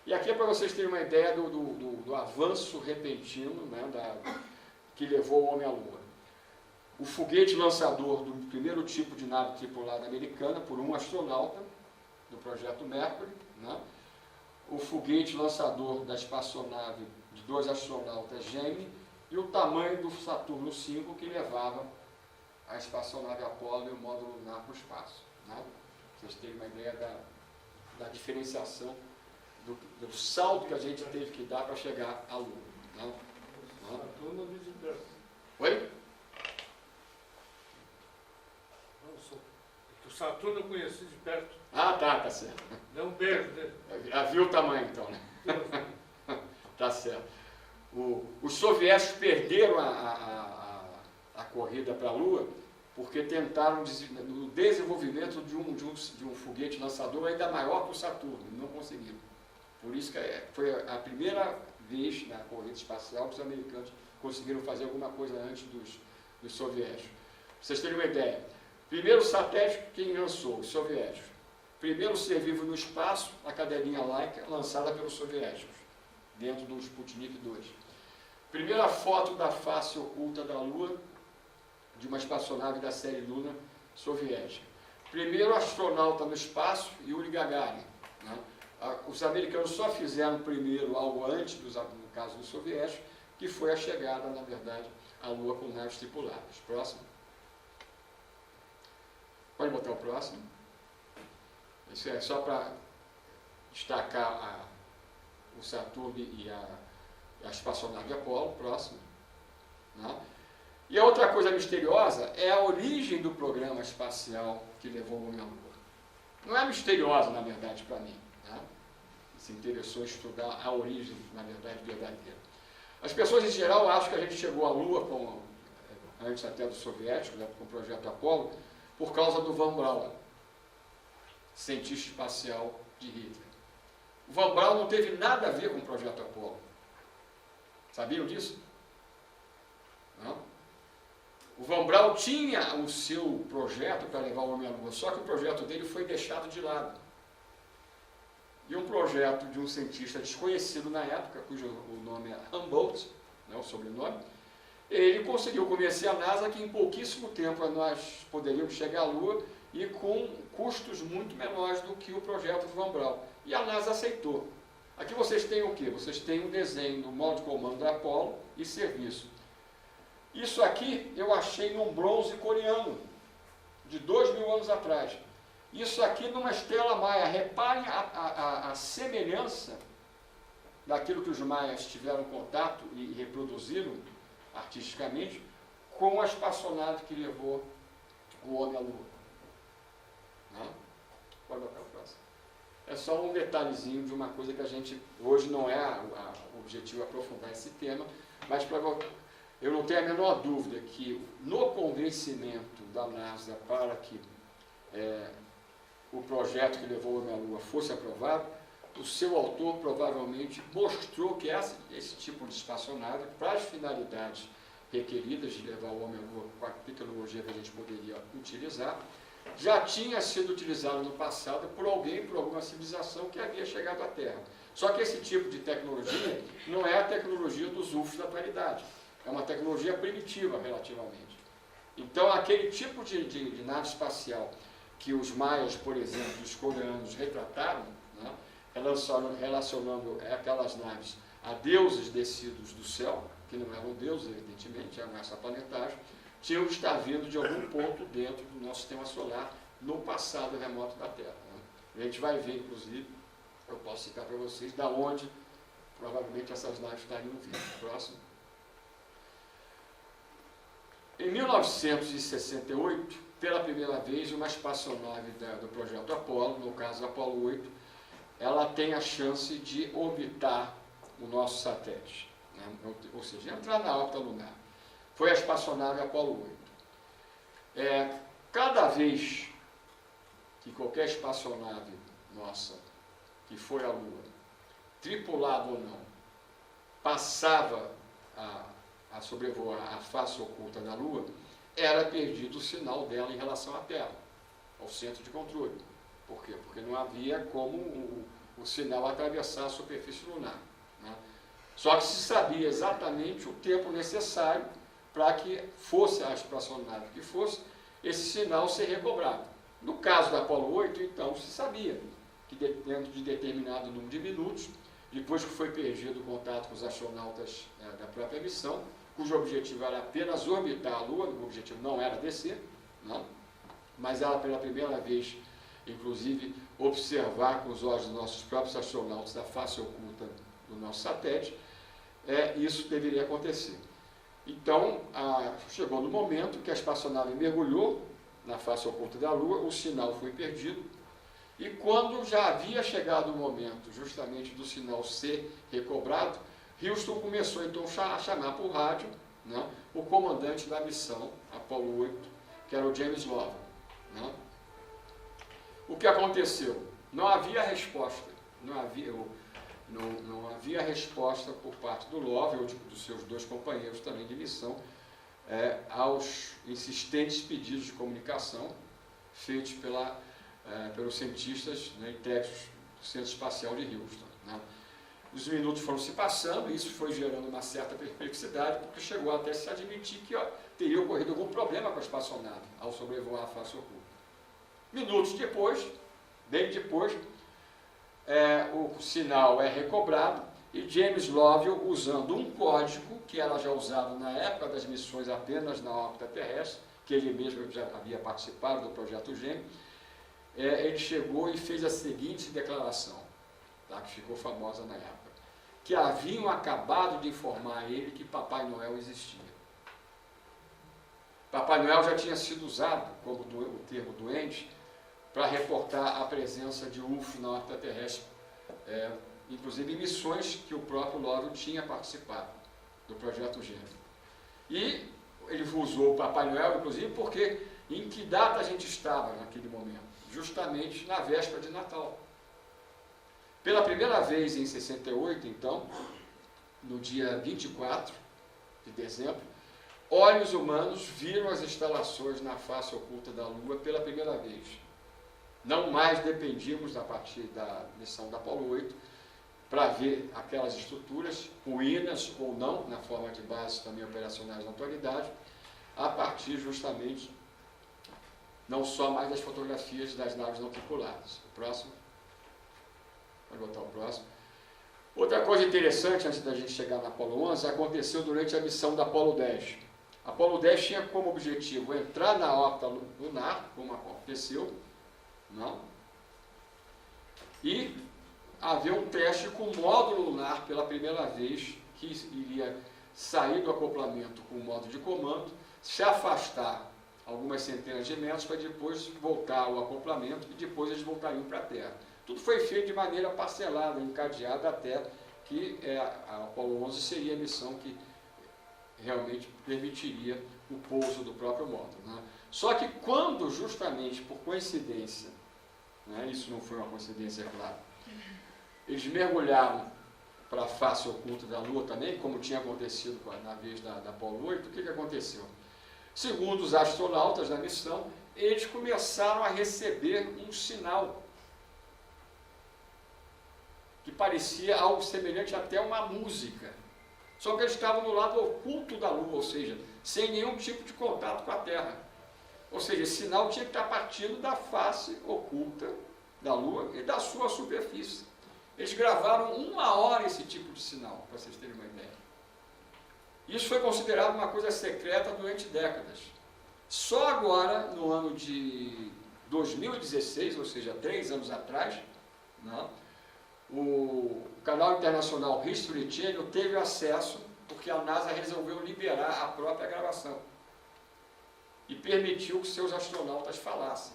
E aqui é para vocês terem uma ideia do avanço repentino, né, que levou o homem à Lua. O foguete lançador do primeiro tipo de nave tripulada americana por um astronauta do projeto Mercury, né, o foguete lançador da espaçonave de 2 astronautas Gemini e o tamanho do Saturno V que levava a espaçonave Apollo e o módulo lunar para o espaço. Né? Para vocês terem uma ideia da diferenciação do salto que a gente teve que dar para chegar à Lua. Não? Não? Saturno vi de perto. Oi? O Saturno eu conheci de perto. Ah, tá certo. Deu um beijo dele. Viu o tamanho então, né? Tá certo. Os soviéticos perderam a corrida para a Lua porque tentaram no desenvolvimento de um foguete lançador ainda maior que o Saturno, e não conseguiram. Por isso que foi a primeira vez na corrida espacial que os americanos conseguiram fazer alguma coisa antes dos soviéticos. Para vocês terem uma ideia, primeiro satélite, quem lançou? Os soviéticos. Primeiro ser vivo no espaço, a cadelinha Laika, lançada pelos soviéticos, dentro do Sputnik 2. Primeira foto da face oculta da Lua, de uma espaçonave da série Luna soviética. Primeiro astronauta no espaço, Yuri Gagarin. Né? Os americanos só fizeram primeiro algo antes, no caso dos soviéticos, que foi a chegada, na verdade, à Lua com naves tripuladas. Próximo. Pode botar o próximo. Isso é só para destacar o Saturno e a espaçonave Apollo. Próximo. Né? E a outra coisa misteriosa é a origem do programa espacial que levou o homem à Lua. não é misteriosa, na verdade, para mim. Né? Se interessou em estudar a origem, na verdade, verdadeira. As pessoas, em geral, acham que a gente chegou à Lua, antes até do soviético, né, com o projeto Apollo, por causa do Von Braun, cientista espacial de Hitler. O Von Braun não teve nada a ver com o projeto Apollo. Sabiam disso? Não? O Von Braun tinha o seu projeto para levar o homem à Lua, só que o projeto dele foi deixado de lado. E um projeto de um cientista desconhecido na época, cujo o nome é Humboldt, né, o sobrenome, ele conseguiu convencer a NASA que em pouquíssimo tempo nós poderíamos chegar à Lua e com custos muito menores do que o projeto de Von Braun. E a NASA aceitou. Aqui vocês têm o quê? Vocês têm um desenho do modo de comando da Apollo e serviço. Isso aqui eu achei num bronze coreano, de 2000 anos atrás. Isso aqui numa estela maia. Reparem a semelhança daquilo que os maias tiveram contato e reproduziram artisticamente com a espaçonave que levou o homem à Lua. Não? Pode botar o próximo. É só um detalhezinho de uma coisa que a gente, hoje não é o objetivo aprofundar esse tema, mas eu não tenho a menor dúvida que no convencimento da NASA para que o projeto que levou o homem à Lua fosse aprovado, o seu autor provavelmente mostrou que esse tipo de espaçonave, para as finalidades requeridas de levar o homem à Lua com a tecnologia que a gente poderia utilizar, já tinha sido utilizado no passado por alguém, por alguma civilização que havia chegado à Terra. Só que esse tipo de tecnologia não é a tecnologia dos UFOs da atualidade. É uma tecnologia primitiva, relativamente. Então, aquele tipo de nave espacial que os maias, por exemplo, os coreanos retrataram, né, relacionando aquelas naves a deuses descidos do céu, que não eram deuses, evidentemente, eram extraplanetários, tinham que estar vindo de algum ponto dentro do nosso sistema solar, no passado remoto da Terra. Né? A gente vai ver, inclusive, eu posso citar para vocês, da onde provavelmente essas naves estariam vindo. Próximo. Em 1968, pela primeira vez, uma espaçonave do projeto Apollo, no caso Apollo 8, ela tem a chance de orbitar o nosso satélite, né? Ou seja, entrar na órbita lunar. Foi a espaçonave Apollo 8. Cada vez que qualquer espaçonave nossa que foi à Lua, tripulada ou não, passava a sobrevoar a face oculta da Lua, era perdido o sinal dela em relação à Terra, ao centro de controle. Por quê? Porque não havia como o sinal atravessar a superfície lunar. Né? Só que se sabia exatamente o tempo necessário para que fosse a espaçonave que fosse, esse sinal ser recobrado. No caso da Apollo 8, então, se sabia que dentro de determinado número de minutos, depois que foi perdido o contato com os astronautas da própria missão, cujo objetivo era apenas orbitar a Lua, o objetivo não era descer, não, mas ela pela primeira vez, inclusive, observar com os olhos dos nossos próprios astronautas a face oculta do nosso satélite, isso deveria acontecer. Então, chegou no momento que a espaçonave mergulhou na face oculta da Lua, o sinal foi perdido, e quando já havia chegado o momento justamente do sinal ser recobrado, Houston começou então a chamar por rádio, né, o comandante da missão Apollo 8, que era o James Lovell. Né? O que aconteceu? Não havia resposta, não havia resposta por parte do Lovell ou dos seus dois companheiros também de missão aos insistentes pedidos de comunicação feitos pelos cientistas, né, e técnicos do Centro Espacial de Houston. Né? Os minutos foram se passando e isso foi gerando uma certa perplexidade, porque chegou até se admitir que teria ocorrido algum problema com a espaçonave ao sobrevoar a face oculta. Minutos depois, bem depois, o sinal é recobrado e James Lovell, usando um código que era já usado na época das missões apenas na órbita terrestre, que ele mesmo já havia participado do projeto Gêmeo, ele chegou e fez a seguinte declaração, tá, que ficou famosa na época, que haviam acabado de informar a ele que Papai Noel existia. Papai Noel já tinha sido usado como o termo doente para reportar a presença de UFO na órbita terrestre, inclusive missões que o próprio Lovell tinha participado do projeto Gêmeo. E ele usou o Papai Noel, inclusive, porque em que data a gente estava naquele momento? Justamente na véspera de Natal. Pela primeira vez em 68, então, no dia 24 de dezembro, olhos humanos viram as instalações na face oculta da Lua pela primeira vez. Não mais dependíamos, a partir da missão da Apollo 8, para ver aquelas estruturas, ruínas ou não, na forma de bases também operacionais da autoridade, a partir justamente, não só mais das fotografias das naves não tripuladas. O próximo. Pode botar o próximo. Outra coisa interessante, antes da gente chegar na Apollo 11, aconteceu durante a missão da Apollo 10. A Apollo 10 tinha como objetivo entrar na órbita lunar, como aconteceu, não? E haver um teste com o módulo lunar pela primeira vez, que iria sair do acoplamento com o módulo de comando, se afastar algumas centenas de metros para depois voltar ao acoplamento e depois eles voltariam para a Terra. Tudo foi feito de maneira parcelada, encadeada até que a Apollo 11 seria a missão que realmente permitiria o pouso do próprio módulo, né? Só que quando, justamente por coincidência, né, isso não foi uma coincidência, é claro, eles mergulharam para a face oculta da Lua também, como tinha acontecido na vez da Apollo 8, o que aconteceu? Segundo os astronautas da missão, eles começaram a receber um sinal que parecia algo semelhante até uma música. Só que eles estavam no lado oculto da Lua, ou seja, sem nenhum tipo de contato com a Terra. Ou seja, esse sinal tinha que estar partindo da face oculta da Lua e da sua superfície. Eles gravaram 1 hora esse tipo de sinal, para vocês terem uma ideia. Isso foi considerado uma coisa secreta durante décadas. Só agora, no ano de 2016, ou seja, 3 anos atrás, né, o canal internacional History Channel teve acesso, porque a NASA resolveu liberar a própria gravação e permitiu que seus astronautas falassem,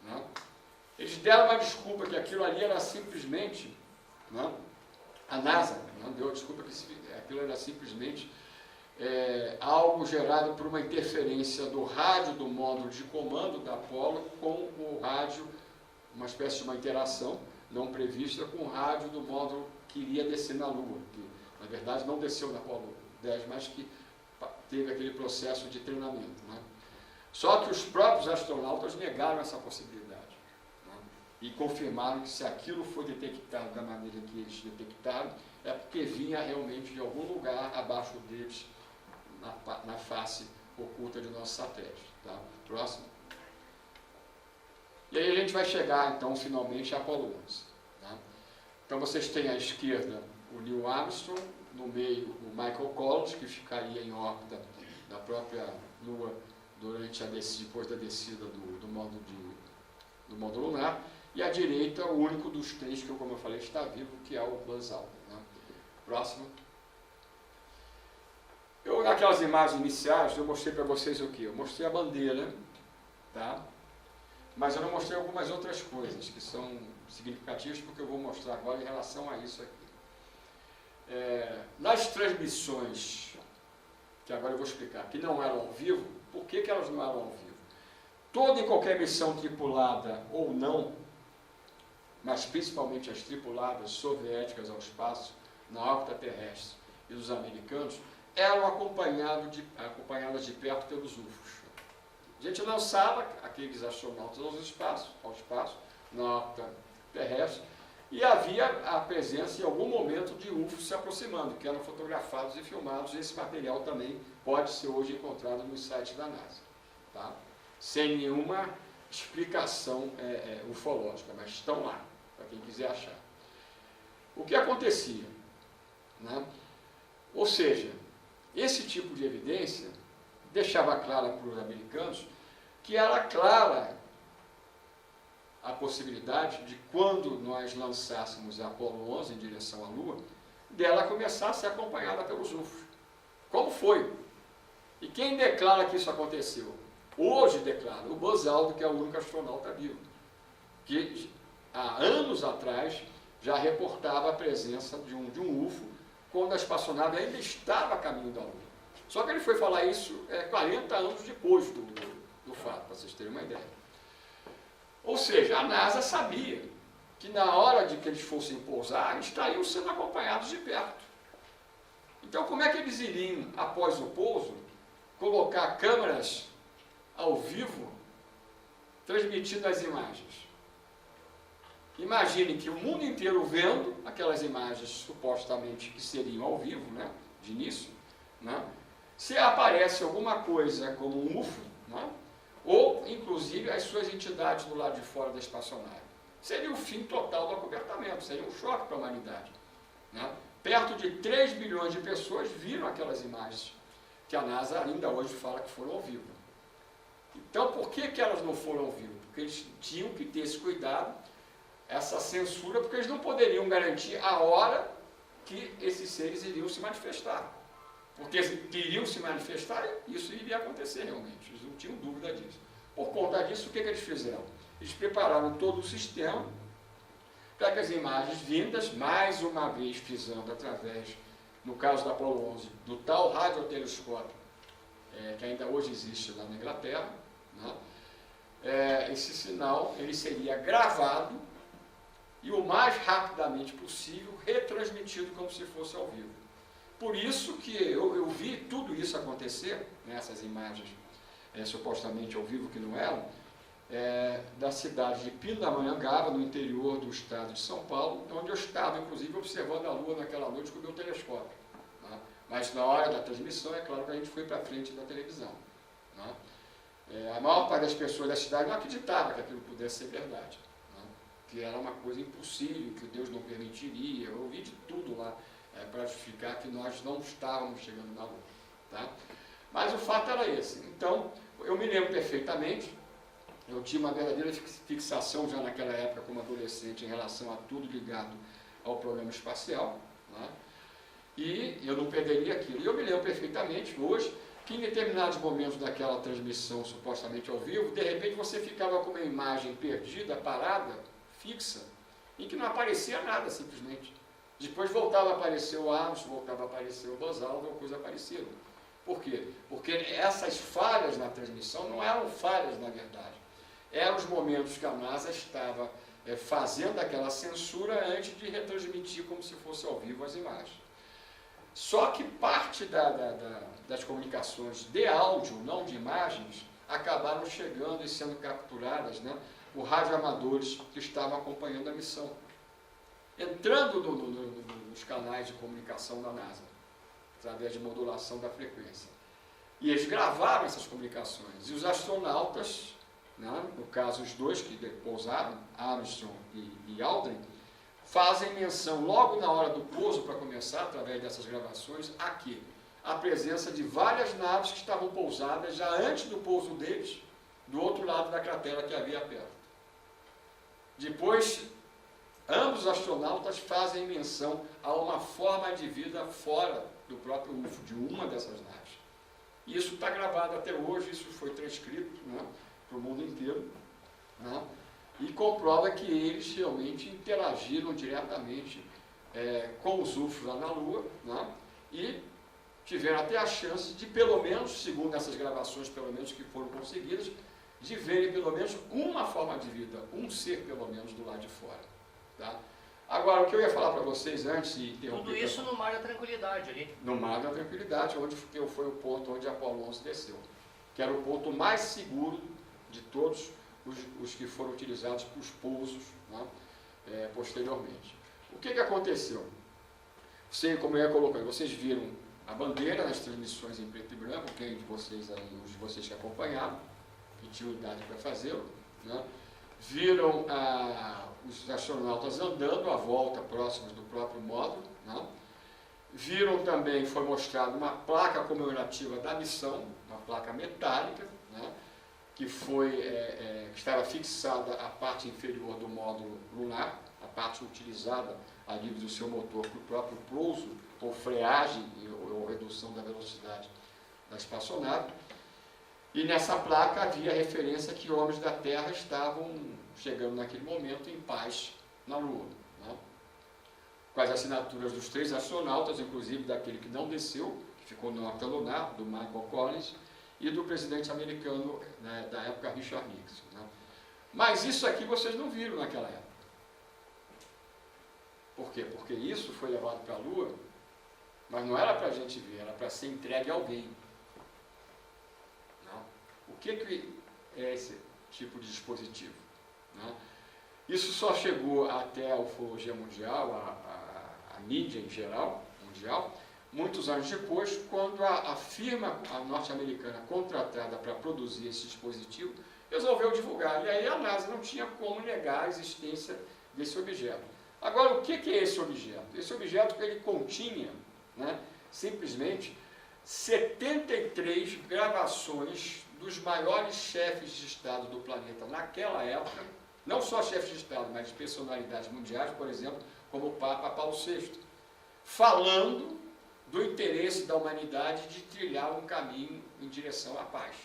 né? Eles deram uma desculpa que aquilo ali era simplesmente, né, a NASA não deu a desculpa que aquilo era simplesmente algo gerado por uma interferência do rádio do módulo de comando da Apollo com o rádio, uma espécie de uma interação não prevista com o rádio do módulo que iria descer na Lua, que na verdade não desceu na Apollo 10, mas que teve aquele processo de treinamento, né? Só que os próprios astronautas negaram essa possibilidade, né, e confirmaram que se aquilo foi detectado da maneira que eles detectaram, é porque vinha realmente de algum lugar abaixo deles, na face oculta de nosso satélite. Tá? Próximo. E aí a gente vai chegar, então, finalmente a Apollo 11. Tá? Então vocês têm à esquerda o Neil Armstrong, no meio o Michael Collins, que ficaria em órbita da própria Lua depois da descida do módulo lunar, e à direita o único dos 3 que, como eu falei, está vivo, que é o Buzz Aldrin. Né? Próximo. Naquelas imagens iniciais, eu mostrei para vocês o quê? Eu mostrei a bandeira, tá? Mas eu não mostrei algumas outras coisas que são significativas, porque eu vou mostrar agora em relação a isso aqui. Nas transmissões, que agora eu vou explicar, que não eram ao vivo, por que elas não eram ao vivo? Toda e qualquer missão tripulada ou não, mas principalmente as tripuladas soviéticas ao espaço, na órbita terrestre, e dos americanos, eram acompanhadas de perto pelos UFOs. A gente lançava aqueles astronautas ao espaço, na órbita terrestre, e havia a presença em algum momento de UFOs se aproximando, que eram fotografados e filmados, e esse material também pode ser hoje encontrado no site da NASA. Tá? Sem nenhuma explicação ufológica, mas estão lá, para quem quiser achar. O que acontecia? Né? Ou seja, esse tipo de evidência deixava clara para os americanos que era clara a possibilidade de, quando nós lançássemos a Apollo 11 em direção à Lua, dela começar a ser acompanhada pelos UFOs. Como foi? E quem declara que isso aconteceu? Hoje declara o Buzz Aldrin, que é o único astronauta vivo. que há anos atrás já reportava a presença de um UFO quando a espaçonave ainda estava a caminho da Lua. Só que ele foi falar isso 40 anos depois do fato, para vocês terem uma ideia. Ou seja, a NASA sabia que na hora de que eles fossem pousar, estariam sendo acompanhados de perto. Então, como é que eles iriam, após o pouso, colocar câmeras ao vivo, transmitindo as imagens? Imagine que o mundo inteiro vendo aquelas imagens supostamente que seriam ao vivo, né, de início, né, se aparece alguma coisa como um UFO, né, ou inclusive as suas entidades do lado de fora da espaçonave. Seria o fim total do acobertamento, seria um choque para a humanidade. Né? Perto de 3 bilhões de pessoas viram aquelas imagens que a NASA ainda hoje fala que foram ao vivo. Então, por que elas não foram ao vivo? Porque eles tinham que ter esse cuidado, essa censura, porque eles não poderiam garantir a hora que esses seres iriam se manifestar. Porque se iriam se manifestar, isso iria acontecer realmente, eles não tinham dúvida disso. Por conta disso, o que eles fizeram? Eles prepararam todo o sistema para que as imagens vindas, mais uma vez visando através, no caso da Apollo 11, do tal radiotelescópio, que ainda hoje existe lá na Inglaterra, né? Esse sinal ele seria gravado e o mais rapidamente possível retransmitido como se fosse ao vivo. Por isso que eu vi tudo isso acontecer, nessas imagens supostamente ao vivo que não eram, da cidade de Pindamonhangaba, no interior do estado de São Paulo, onde eu estava, inclusive, observando a Lua naquela noite com o meu telescópio. Né? Mas na hora da transmissão, é claro que a gente foi para frente da televisão. Né? A maior parte das pessoas da cidade não acreditava que aquilo pudesse ser verdade. Né? Que era uma coisa impossível, que Deus não permitiria. Eu ouvi de tudo lá para justificar que nós não estávamos chegando na Lua. Tá? Mas o fato era esse. Então, eu me lembro perfeitamente. Eu tinha uma verdadeira fixação já naquela época como adolescente em relação a tudo ligado ao programa espacial, né? E eu não perderia aquilo. E eu me lembro perfeitamente hoje que em determinados momentos daquela transmissão supostamente ao vivo, de repente você ficava com uma imagem perdida, parada, fixa, em que não aparecia nada simplesmente. Depois voltava a aparecer o Armstrong, voltava a aparecer o Buzz Aldrin, ou coisa parecida. Por quê? Porque essas falhas na transmissão não eram falhas na verdade. Eram os momentos que a NASA estava fazendo aquela censura antes de retransmitir como se fosse ao vivo as imagens. Só que parte das comunicações de áudio, não de imagens, acabaram chegando e sendo capturadas, né, por radioamadores que estavam acompanhando a missão, entrando nos canais de comunicação da NASA, através de modulação da frequência. E eles gravaram essas comunicações, e os astronautas, né, no caso os dois que pousaram, Armstrong e Aldrin, fazem menção logo na hora do pouso, para começar, através dessas gravações, aqui, a presença de várias naves que estavam pousadas já antes do pouso deles, do outro lado da cratera que havia perto. Depois, ambos os astronautas fazem menção a uma forma de vida fora do próprio UFO, de uma dessas naves. Isso está gravado até hoje, isso foi transcrito, né, para o mundo inteiro, né, e comprova que eles realmente interagiram diretamente com os UFOs lá na Lua, né, e tiveram até a chance de, pelo menos, segundo essas gravações, pelo menos que foram conseguidas, de verem pelo menos uma forma de vida, um ser pelo menos do lado de fora. Tá? Agora, o que eu ia falar para vocês antes de interromper... Tudo isso no Mar da Tranquilidade ali. No Mar da Tranquilidade, onde foi o ponto onde a Apollo 11 desceu, que era o ponto mais seguro de todos os que foram utilizados para os pousos, né, posteriormente. O que aconteceu? Como eu ia colocando, vocês viram a bandeira nas transmissões em preto e branco, quem de vocês aí, os de vocês que acompanharam, que tinham idade para fazê-lo, né? Viram os astronautas andando à volta próximos do próprio módulo, né? Viram também, foi mostrada uma placa comemorativa da missão, uma placa metálica, né? Que estava fixada à parte inferior do módulo lunar, a parte utilizada ali do seu motor para o próprio pouso, ou freagem ou redução da velocidade da espaçonave. E nessa placa havia referência que homens da Terra estavam chegando naquele momento em paz na Lua, né? Com as assinaturas dos 3 astronautas, inclusive daquele que não desceu, que ficou no nota lunar, do Michael Collins, e do presidente americano, né, da época, Richard Nixon, né? Mas isso aqui vocês não viram naquela época. Por quê? Porque isso foi levado para a Lua, mas não era para a gente ver, era para ser entregue a alguém. Não? O que é esse tipo de dispositivo? Não? Isso só chegou até a ufologia mundial, a mídia em geral, mundial, muitos anos depois, quando a firma norte-americana contratada para produzir esse dispositivo resolveu divulgar. E aí a NASA não tinha como negar a existência desse objeto. Agora, o que é esse objeto? Esse objeto ele continha, né, simplesmente 73 gravações dos maiores chefes de Estado do planeta naquela época, não só chefes de Estado, mas de personalidades mundiais, por exemplo, como o Papa Paulo VI, falando do interesse da humanidade de trilhar um caminho em direção à paz.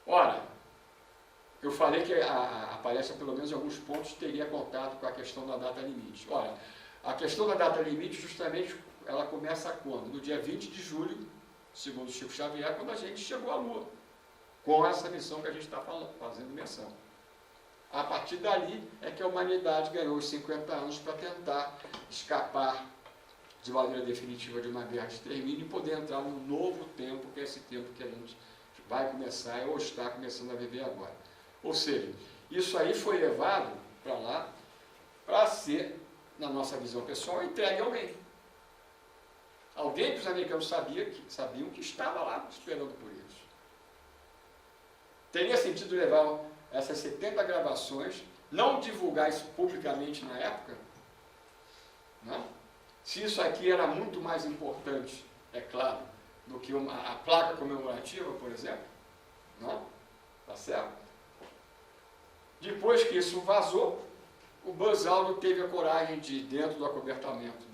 Ora, eu falei que a palestra, pelo menos em alguns pontos, teria contato com a questão da data limite. Ora, a questão da data limite, justamente, ela começa quando? No dia 20 de julho, segundo Chico Xavier, quando a gente chegou à Lua, com essa missão que a gente está fazendo menção. A partir dali é que a humanidade ganhou os 50 anos para tentar escapar de maneira definitiva de uma guerra de extermínio e poder entrar num novo tempo, que é esse tempo que a gente vai começar ou está começando a viver agora. Ou seja, isso aí foi levado para lá para ser, na nossa visão pessoal, entregue a alguém. Alguém que os americanos sabiam que estava lá esperando por eles. Teria sentido levar essas 70 gravações, não divulgar isso publicamente na época? Não? Se isso aqui era muito mais importante, é claro, do que a placa comemorativa, por exemplo, não? Tá certo? Depois que isso vazou, o Buzz Aldrin teve a coragem de, dentro do acobertamento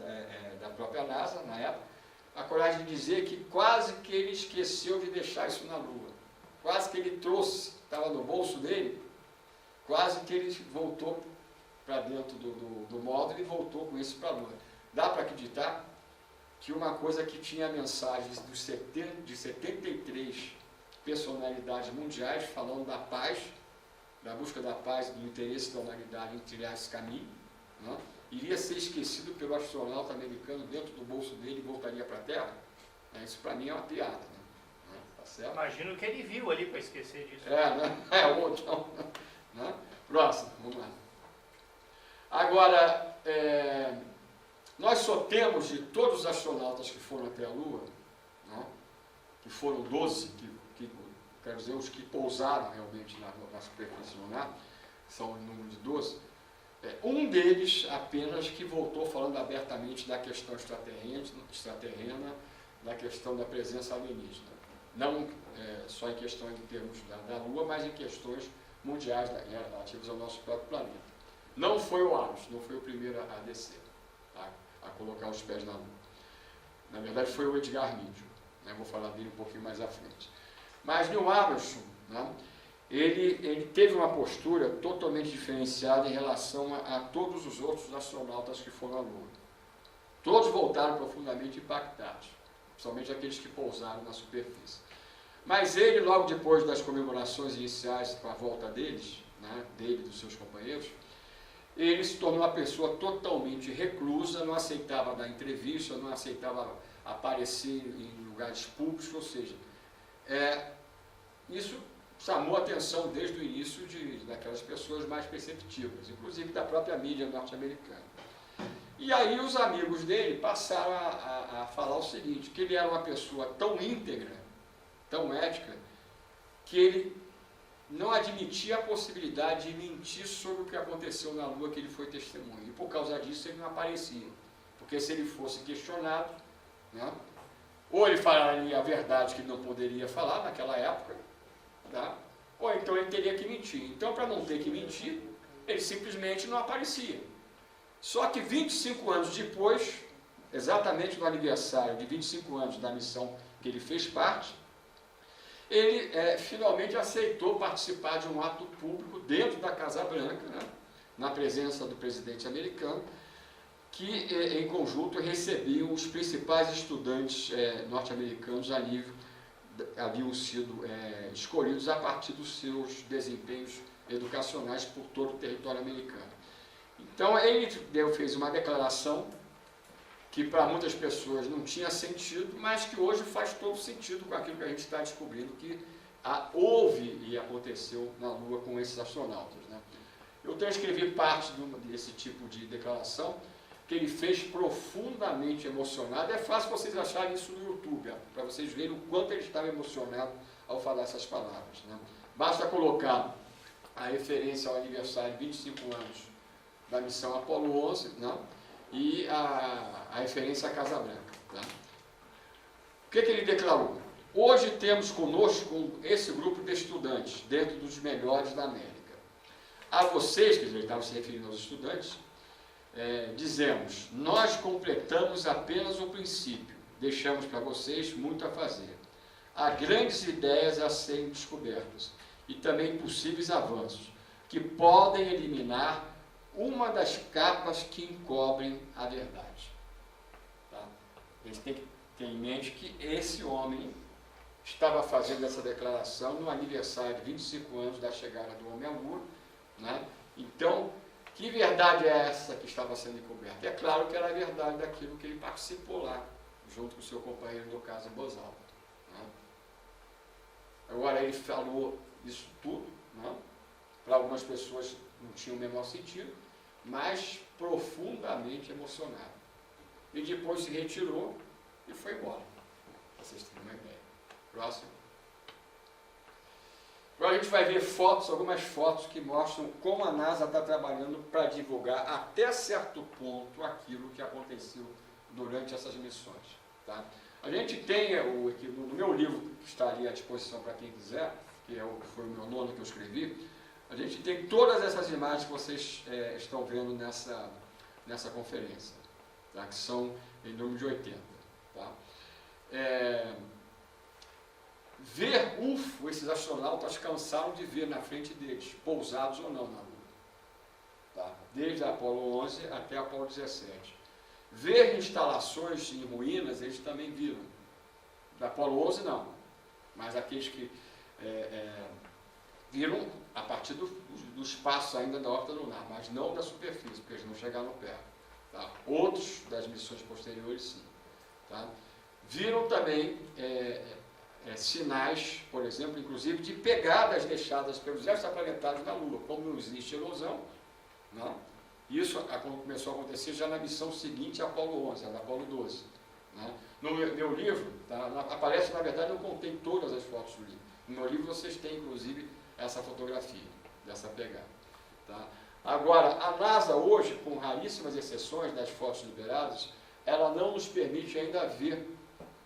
da própria NASA, na época, a coragem de dizer que quase que ele esqueceu de deixar isso na Lua. Quase que ele trouxe, estava no bolso dele, quase que ele voltou para dentro do módulo e voltou com isso para a Lua. Dá para acreditar que uma coisa que tinha mensagens de 73 personalidades mundiais falando da paz, da busca da paz, do interesse da humanidade em trilhar esse caminho, né, iria ser esquecido pelo astronauta americano dentro do bolso dele e voltaria para a Terra? Isso para mim é uma piada. Né? Tá certo? Imagino que ele viu ali para esquecer disso. Né? Ou então, né? Próximo, vamos lá. Agora, nós só temos de todos os astronautas que foram até a Lua, né, que foram 12, quero dizer, os que pousaram realmente na superfície lunar, são o número de 12, um deles apenas que voltou falando abertamente da questão extraterrena, da questão da presença alienígena. Não só em questão em termos da Lua, mas em questões mundiais relativas ao nosso próprio planeta. Não foi o Armstrong, não foi o primeiro a descer, a colocar os pés na Lua. Na verdade foi o Edgar Mitchell, né? Vou falar dele um pouquinho mais à frente. Mas Neil Armstrong, né, ele teve uma postura totalmente diferenciada em relação a todos os outros astronautas que foram à Lua. Todos voltaram profundamente impactados, principalmente aqueles que pousaram na superfície. Mas ele, logo depois das comemorações iniciais com a volta deles, né, dele e dos seus companheiros, ele se tornou uma pessoa totalmente reclusa, não aceitava dar entrevista, não aceitava aparecer em lugares públicos, ou seja, isso chamou a atenção desde o início daquelas pessoas mais perceptivas, inclusive da própria mídia norte-americana. E aí os amigos dele passaram a falar o seguinte, que ele era uma pessoa tão íntegra, tão ética, que ele não admitia a possibilidade de mentir sobre o que aconteceu na Lua, que ele foi testemunha. E por causa disso ele não aparecia. Porque se ele fosse questionado, né, ou ele falaria a verdade que ele não poderia falar naquela época, tá, ou então ele teria que mentir. Então, para não ter que mentir, ele simplesmente não aparecia. Só que 25 anos depois, exatamente no aniversário de 25 anos da missão que ele fez parte, ele finalmente aceitou participar de um ato público dentro da Casa Branca, né, na presença do presidente americano, que em conjunto recebiam os principais estudantes norte-americanos a nível, haviam sido escolhidos a partir dos seus desempenhos educacionais por todo o território americano. Então ele fez uma declaração que para muitas pessoas não tinha sentido, mas que hoje faz todo sentido com aquilo que a gente está descobrindo que houve e aconteceu na Lua com esses astronautas, né? Eu transcrevi parte desse tipo de declaração que ele fez profundamente emocionado. É fácil vocês acharem isso no YouTube, para vocês verem o quanto ele estava emocionado ao falar essas palavras, né? Basta colocar a referência ao aniversário de 25 anos da missão Apollo 11, né? E a referência à Casa Branca. Tá? O que ele declarou? Hoje temos conosco esse grupo de estudantes, dentro dos melhores da América. A vocês, que ele estava se referindo aos estudantes, dizemos, nós completamos apenas o princípio, deixamos para vocês muito a fazer. Há grandes ideias a serem descobertas e também possíveis avanços, que podem eliminar uma das capas que encobrem a verdade. Tá? A gente tem que ter em mente que esse homem estava fazendo essa declaração no aniversário de 25 anos da chegada do homem à Lua, né? Então, que verdade é essa que estava sendo encoberta? É claro que era a verdade daquilo que ele participou lá, junto com o seu companheiro, no caso, Buzz Aldrin, né? Agora, ele falou isso tudo, né? Para algumas pessoas não tinha o menor sentido, mas profundamente emocionado. E depois se retirou e foi embora. Para vocês terem uma ideia. Próximo. Agora a gente vai ver fotos, algumas fotos que mostram como a NASA está trabalhando para divulgar até certo ponto aquilo que aconteceu durante essas missões. Tá? A gente tem, no meu livro, que está ali à disposição para quem quiser, que foi o meu nono que eu escrevi, a gente tem todas essas imagens que vocês estão vendo nessa conferência, tá? Que são em número de 80. Tá? Ver UFO, esses astronautas cansaram de ver na frente deles, pousados ou não na Lua. Tá? Desde a Apollo 11 até a Apollo 17. Ver instalações em ruínas, eles também viram. Da Apollo 11 não, mas aqueles que viram a partir do espaço ainda da órbita lunar, mas não da superfície, porque eles não chegaram perto. Tá? Outros das missões posteriores, sim. Tá? Viram também sinais, por exemplo, inclusive, de pegadas deixadas pelos extraplanetários na Lua. Como não existe erosão, não? Isso começou a acontecer já na missão seguinte à Apollo 11, a da Apollo 12. Né? No meu livro, tá? Aparece, na verdade, eu contei todas as fotos do livro. No meu livro vocês têm, inclusive, essa fotografia dessa pegada. Tá? Agora, a NASA hoje, com raríssimas exceções das fotos liberadas, ela não nos permite ainda ver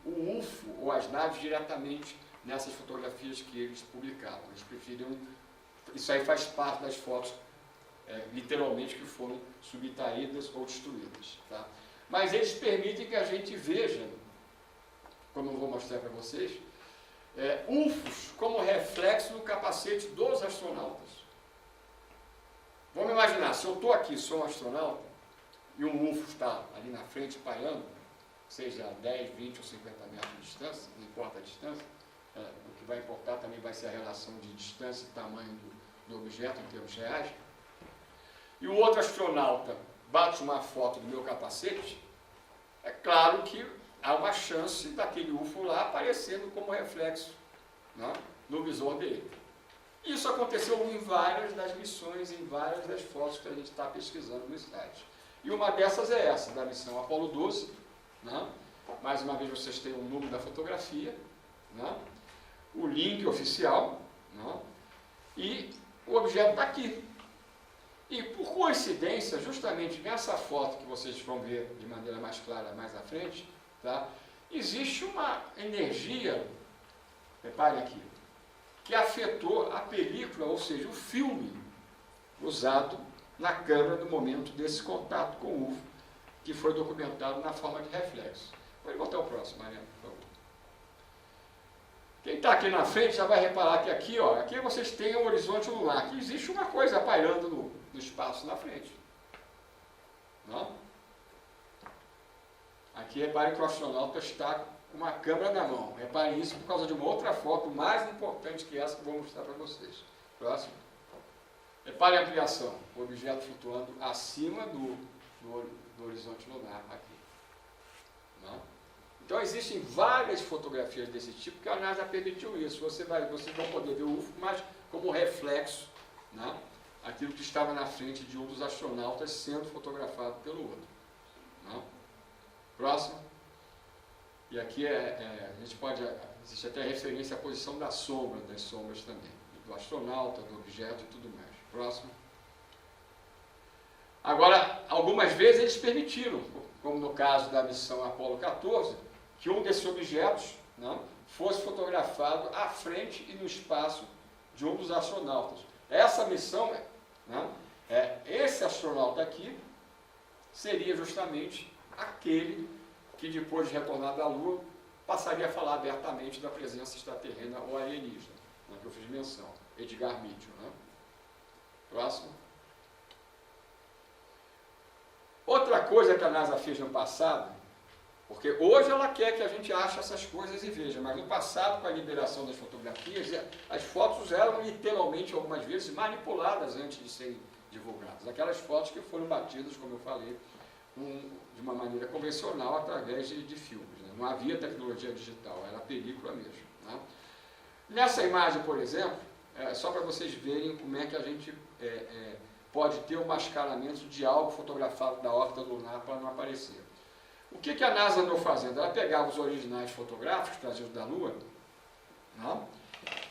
o UFO ou as naves diretamente nessas fotografias que eles publicaram. Eles preferiram... Isso aí faz parte das fotos, literalmente, que foram subtraídas ou destruídas. Tá? Mas eles permitem que a gente veja, como eu vou mostrar para vocês, UFOs como reflexo no capacete dos astronautas. Vamos imaginar, se eu estou aqui, sou um astronauta, e um UFO está ali na frente pairando, seja a 10, 20 ou 50 metros de distância, não importa a distância, o que vai importar também vai ser a relação de distância e tamanho do objeto em termos reais, e o outro astronauta bate uma foto do meu capacete, é claro que há uma chance daquele UFO lá aparecendo como reflexo, né, no visor dele. Isso aconteceu em várias das missões, em várias das fotos que a gente está pesquisando no site. E uma dessas é essa, da missão Apollo 12. Né? Mais uma vez vocês têm o número da fotografia, né? O link oficial, né? E o objeto está aqui. E por coincidência, justamente nessa foto que vocês vão ver de maneira mais clara mais à frente, tá? Existe uma energia, reparem aqui, que afetou a película, ou seja, o filme usado na câmera no momento desse contato com o UFO, que foi documentado na forma de reflexo. Pode botar o próximo, Mariana, por favor. Quem está aqui na frente já vai reparar que aqui, ó, aqui vocês têm o horizonte lunar. Aqui existe uma coisa pairando no espaço na frente. Não? Aqui repare que o astronauta está com uma câmera na mão. Repare isso por causa de uma outra foto mais importante que essa que eu vou mostrar para vocês. Próximo. Repare a ampliação. O objeto flutuando acima do horizonte lunar aqui. Não? Então existem várias fotografias desse tipo que a NASA permitiu isso. Vocês vão poder ver o UFO, mas como reflexo, né? Aquilo que estava na frente de um dos astronautas sendo fotografado pelo outro. Não? Próximo. E aqui a gente pode, existe até referência à posição da sombra, das sombras também, do astronauta, do objeto e tudo mais. Próximo. Agora, algumas vezes eles permitiram, como no caso da missão Apollo 14, que um desses objetos, não, fosse fotografado à frente e no espaço de um dos astronautas. Essa missão, não, esse astronauta aqui seria justamente aquele que depois de retornar da Lua passaria a falar abertamente da presença extraterrena ou alienígena, né, que eu fiz menção, Edgar Mitchell. Né? Próximo. Outra coisa que a NASA fez no passado, porque hoje ela quer que a gente ache essas coisas e veja, mas no passado, com a liberação das fotografias, as fotos eram literalmente, algumas vezes, manipuladas antes de serem divulgadas. Aquelas fotos que foram batidas, como eu falei, de uma maneira convencional, através de filmes. Né? Não havia tecnologia digital, era película mesmo. Né? Nessa imagem, por exemplo, só para vocês verem como é que a gente pode ter o mascaramento de algo fotografado da órbita lunar para não aparecer. O que a NASA andou fazendo? Ela pegava os originais fotográficos trazidos da Lua, não?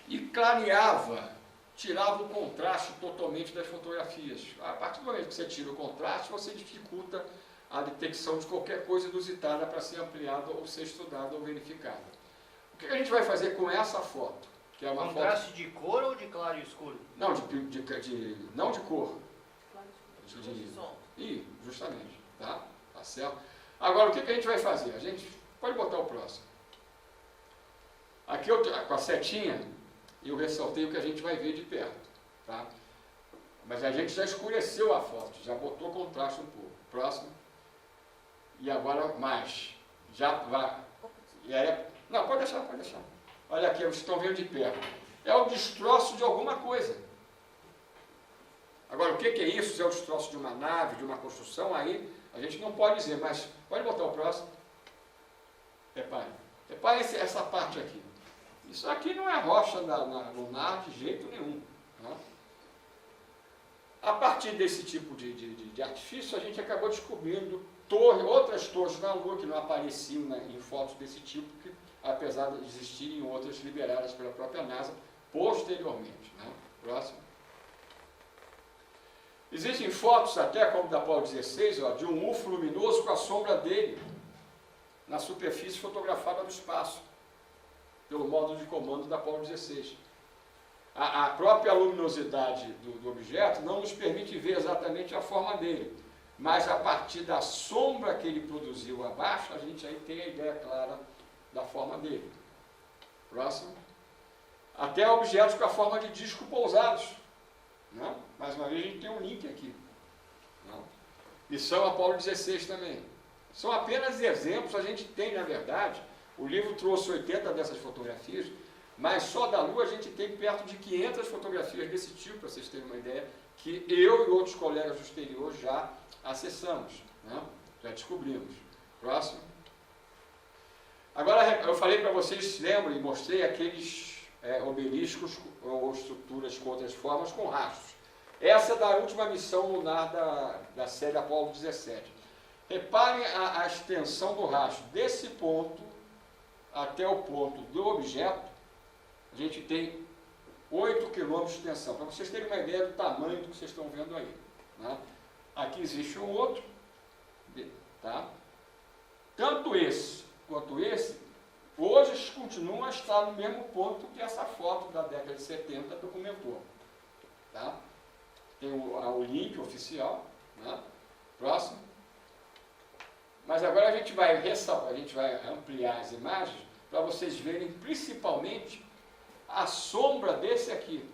E clareava, tirava o contraste totalmente das fotografias. A partir do momento que você tira o contraste, você dificulta a detecção de qualquer coisa inusitada para ser ampliada ou ser estudada ou verificada. O que a gente vai fazer com essa foto? Que é uma contraste foto... de cor ou de claro e escuro? Não, não de cor. Som. Justamente. Tá certo? Agora, o que a gente vai fazer? A gente pode botar o próximo. Aqui com a setinha, eu ressaltei o que a gente vai ver de perto. Tá? Mas a gente já escureceu a foto, já botou contraste um pouco. Próximo. E agora mais. Já vai. Não, pode deixar. Olha aqui, vocês estão vendo de perto. É o destroço de alguma coisa. Agora, o que é isso? Se é o destroço de uma nave, de uma construção, aí a gente não pode dizer, mas pode botar o próximo. Repare essa parte aqui. Isso aqui não é rocha lunar de jeito nenhum. Né? A partir desse tipo de artifício, a gente acabou descobrindo outras torres na Lua que não apareciam em fotos desse tipo, que, apesar de existirem outras liberadas pela própria NASA posteriormente. Né? Próximo. Existem fotos até, como da Apollo 16, ó, de um UFO luminoso com a sombra dele na superfície fotografada do espaço, pelo módulo de comando da Apollo 16. A própria luminosidade do objeto não nos permite ver exatamente a forma dele, mas a partir da sombra que ele produziu abaixo, a gente aí tem a ideia clara da forma dele. Próximo. Até objetos com a forma de disco pousados. Não? Mais uma vez a gente tem um link aqui. Não? Missão Apollo 16 também. São apenas exemplos, a gente tem, na verdade, o livro trouxe 80 dessas fotografias, mas só da Lua a gente tem perto de 500 fotografias desse tipo, para vocês terem uma ideia, que eu e outros colegas do exterior já acessamos, né? Já descobrimos. Próximo. Agora, eu falei para vocês, lembram, e mostrei aqueles obeliscos ou estruturas com outras formas com rastros. Essa é da última missão lunar da série Apollo 17. Reparem a extensão do rastro. Desse ponto até o ponto do objeto, a gente tem 8 km de extensão. Para vocês terem uma ideia do tamanho do que vocês estão vendo aí. Né? Aqui existe um outro. Tá? Tanto esse quanto esse, hoje continuam a estar no mesmo ponto que essa foto da década de 70 documentou. Tá? Tem o link oficial. Né? Próximo. Mas agora a gente vai ampliar as imagens para vocês verem principalmente a sombra desse aqui,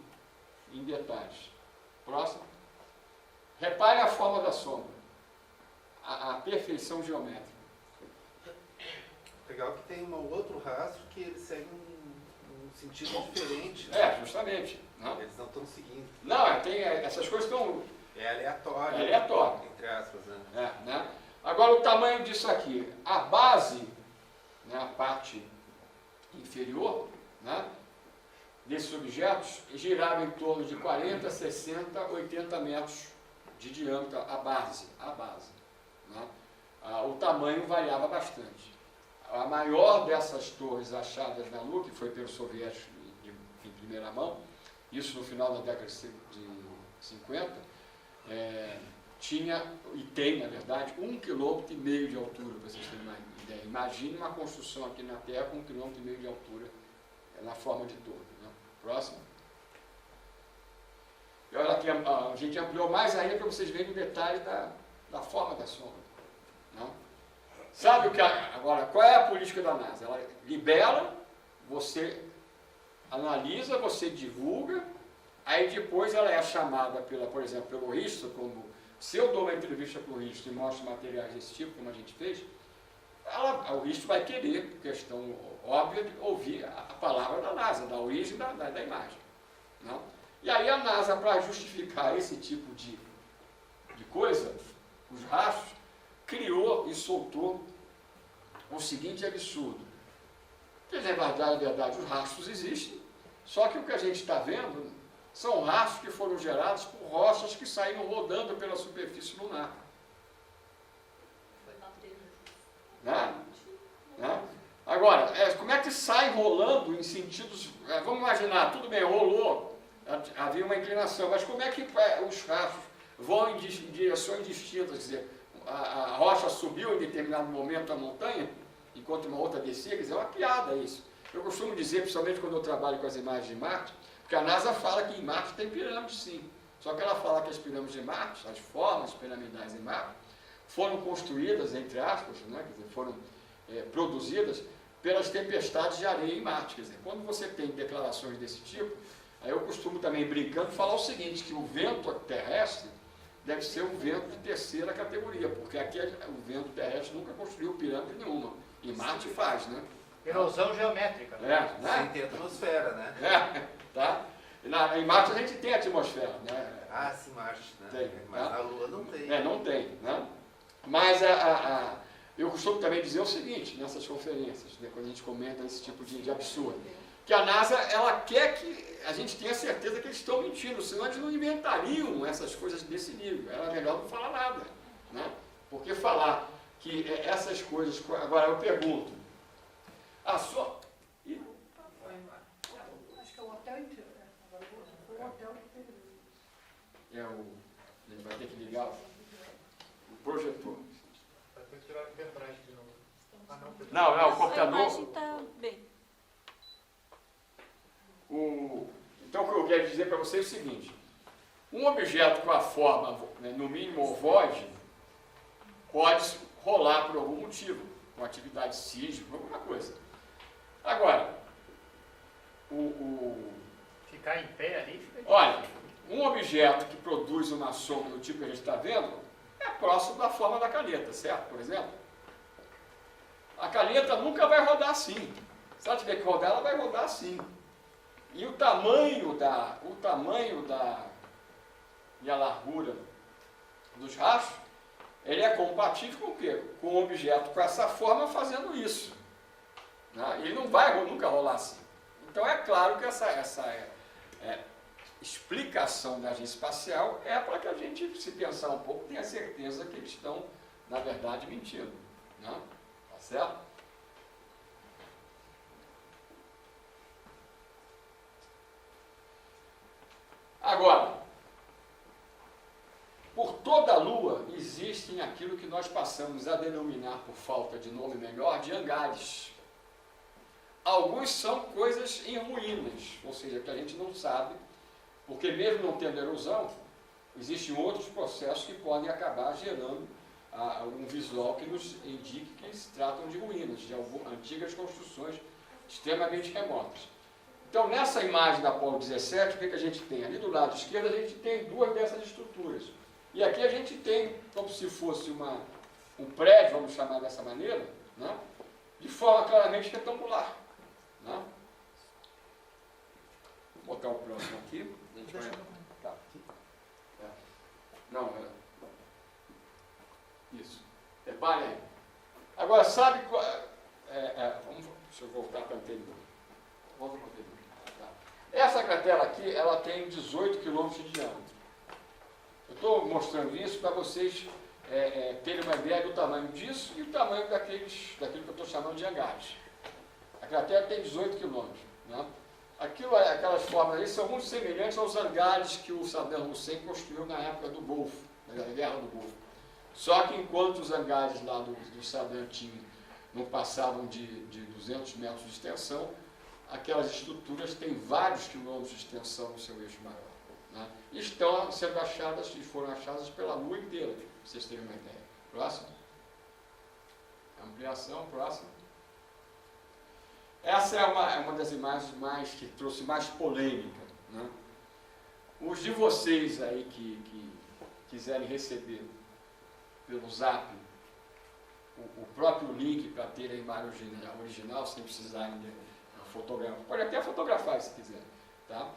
em detalhes. Próximo. Repare a forma da sombra, a perfeição geométrica. Legal que tem um outro rastro que ele segue um sentido diferente. Né? É, justamente. Não, Eles não estão seguindo. não essas coisas estão... É aleatório. É aleatório. Entre aspas, né? Né? Agora, o tamanho disso aqui. A base, né, a parte inferior, né, desses objetos, girava em torno de 40, 60, 80 metros de diâmetro, a base. Né? O tamanho variava bastante. A maior dessas torres achadas na Lua, que foi pelo soviético em primeira mão, isso no final da década de 50, tinha, e tem na verdade, 1,5 km de altura, para vocês terem uma ideia. Imagine uma construção aqui na Terra com 1,5 km de altura, na forma de torre. Né? Próximo. E olha aqui, a gente ampliou mais ainda para vocês verem o detalhe da forma da sombra. Né? Sabe o que agora, qual é a política da NASA? Ela libera, você analisa, você divulga, aí depois ela é chamada, por exemplo, pelo RISTO, como se eu dou uma entrevista para o RISTO e mostro materiais desse tipo, como a gente fez, o RISTO vai querer, por questão óbvia, ouvir a palavra da NASA, da origem da imagem. Não? E aí a NASA, para justificar esse tipo de coisa, os rastros, criou e soltou o seguinte absurdo. Quer dizer, na verdade, os rastros existem, só que o que a gente está vendo são rastros que foram gerados por rochas que saíram rodando pela superfície lunar. Né? Agora, como é que sai rolando em sentidos... vamos imaginar, tudo bem, rolou, havia uma inclinação, mas como é que os rastros vão em direções distintas? Quer dizer, a rocha subiu em determinado momento a montanha, enquanto uma outra descia, quer dizer, é uma piada isso. Eu costumo dizer, principalmente quando eu trabalho com as imagens de Marte, porque a NASA fala que em Marte tem pirâmides, sim. Só que ela fala que as pirâmides de Marte, as formas piramidais em Marte, foram construídas, entre aspas, né, quer dizer, foram produzidas pelas tempestades de areia em Marte. Quer dizer, quando você tem declarações desse tipo, aí eu costumo também, brincando, falar o seguinte, que o vento terrestre deve ser um vento de terceira categoria, porque aqui o vento terrestre nunca construiu pirâmide nenhuma. E Marte faz, né? Erosão geométrica. Né? Sem ter atmosfera, né? Tá? Em Marte a gente tem atmosfera, né? Ah, sim, Marte, né? Tem, Mas tá? a Lua não tem. Não tem, né? Mas eu costumo também dizer o seguinte, nessas conferências, né, quando a gente comenta esse tipo de absurdo, que a NASA, ela quer que a gente tenha certeza que eles estão mentindo, senão eles não inventariam essas coisas desse nível. Era melhor não falar nada, né? Porque falar que essas coisas... Agora eu pergunto, Acho que é o hotel inteiro, né? Agora foi o hotel que teve. ele vai ter que ligar o projetor. Vai ter que tirar o pendrive de novo. Não, o A computador... imagem está bem. Então, o que eu quero dizer para vocês é o seguinte: um objeto com a forma, né, no mínimo ovoide, pode rolar por algum motivo, com atividade sísmica, alguma coisa. Agora, Ficar em pé ali fica difícil. olha, um objeto que produz uma sombra do tipo que a gente está vendo é próximo da forma da caneta, certo? Por exemplo, a caneta nunca vai rodar assim. Se ela tiver que rodar, ela vai rodar assim. E o tamanho e a largura dos rastros, ele é compatível com o quê? Com o objeto com essa forma fazendo isso. Né? Ele não vai nunca rolar assim. Então é claro que essa explicação da agência espacial é para que a gente, se pensar um pouco, tenha certeza que eles estão, na verdade, mentindo. Né? Tá certo? Agora, por toda a Lua existem aquilo que nós passamos a denominar, por falta de nome melhor, de hangares. Alguns são coisas em ruínas, ou seja, que a gente não sabe, porque mesmo não tendo erosão, existem outros processos que podem acabar gerando um visual que nos indique que se tratam de ruínas, de antigas construções extremamente remotas. Então, nessa imagem da Apolo 17, o que a gente tem? Ali do lado esquerdo, a gente tem duas dessas estruturas. E aqui a gente tem, como se fosse um prédio, vamos chamar dessa maneira, né? De forma claramente retangular. Né? Vou botar o próximo aqui. A gente vai... Tá. Não, isso. Repare aí. Agora, sabe qual... deixa eu voltar para a anterior. Volta para a anterior. Tá. Essa cratera aqui, ela tem 18 km de diâmetro. Eu estou mostrando isso para vocês terem uma ideia do tamanho disso e o tamanho daquilo que eu estou chamando de hangares. A cratera tem 18 km. Né? Aquelas formas ali são muito semelhantes aos hangares que o Saddam Hussein construiu na época do Golfo, na Guerra do Golfo. Só que enquanto os hangares lá do Saddam não passavam de 200 metros de extensão, aquelas estruturas têm vários quilômetros de extensão no seu eixo maior. Né? E estão sendo achadas e foram achadas pela Lua inteira, para vocês terem uma ideia. Próximo. Ampliação, próximo. Essa é uma das imagens que trouxe mais polêmica. Né? Os de vocês aí que quiserem receber pelo Zap o próprio link para ter a imagem original, sem precisarem de fotografar. Pode até fotografar se quiser. Tá?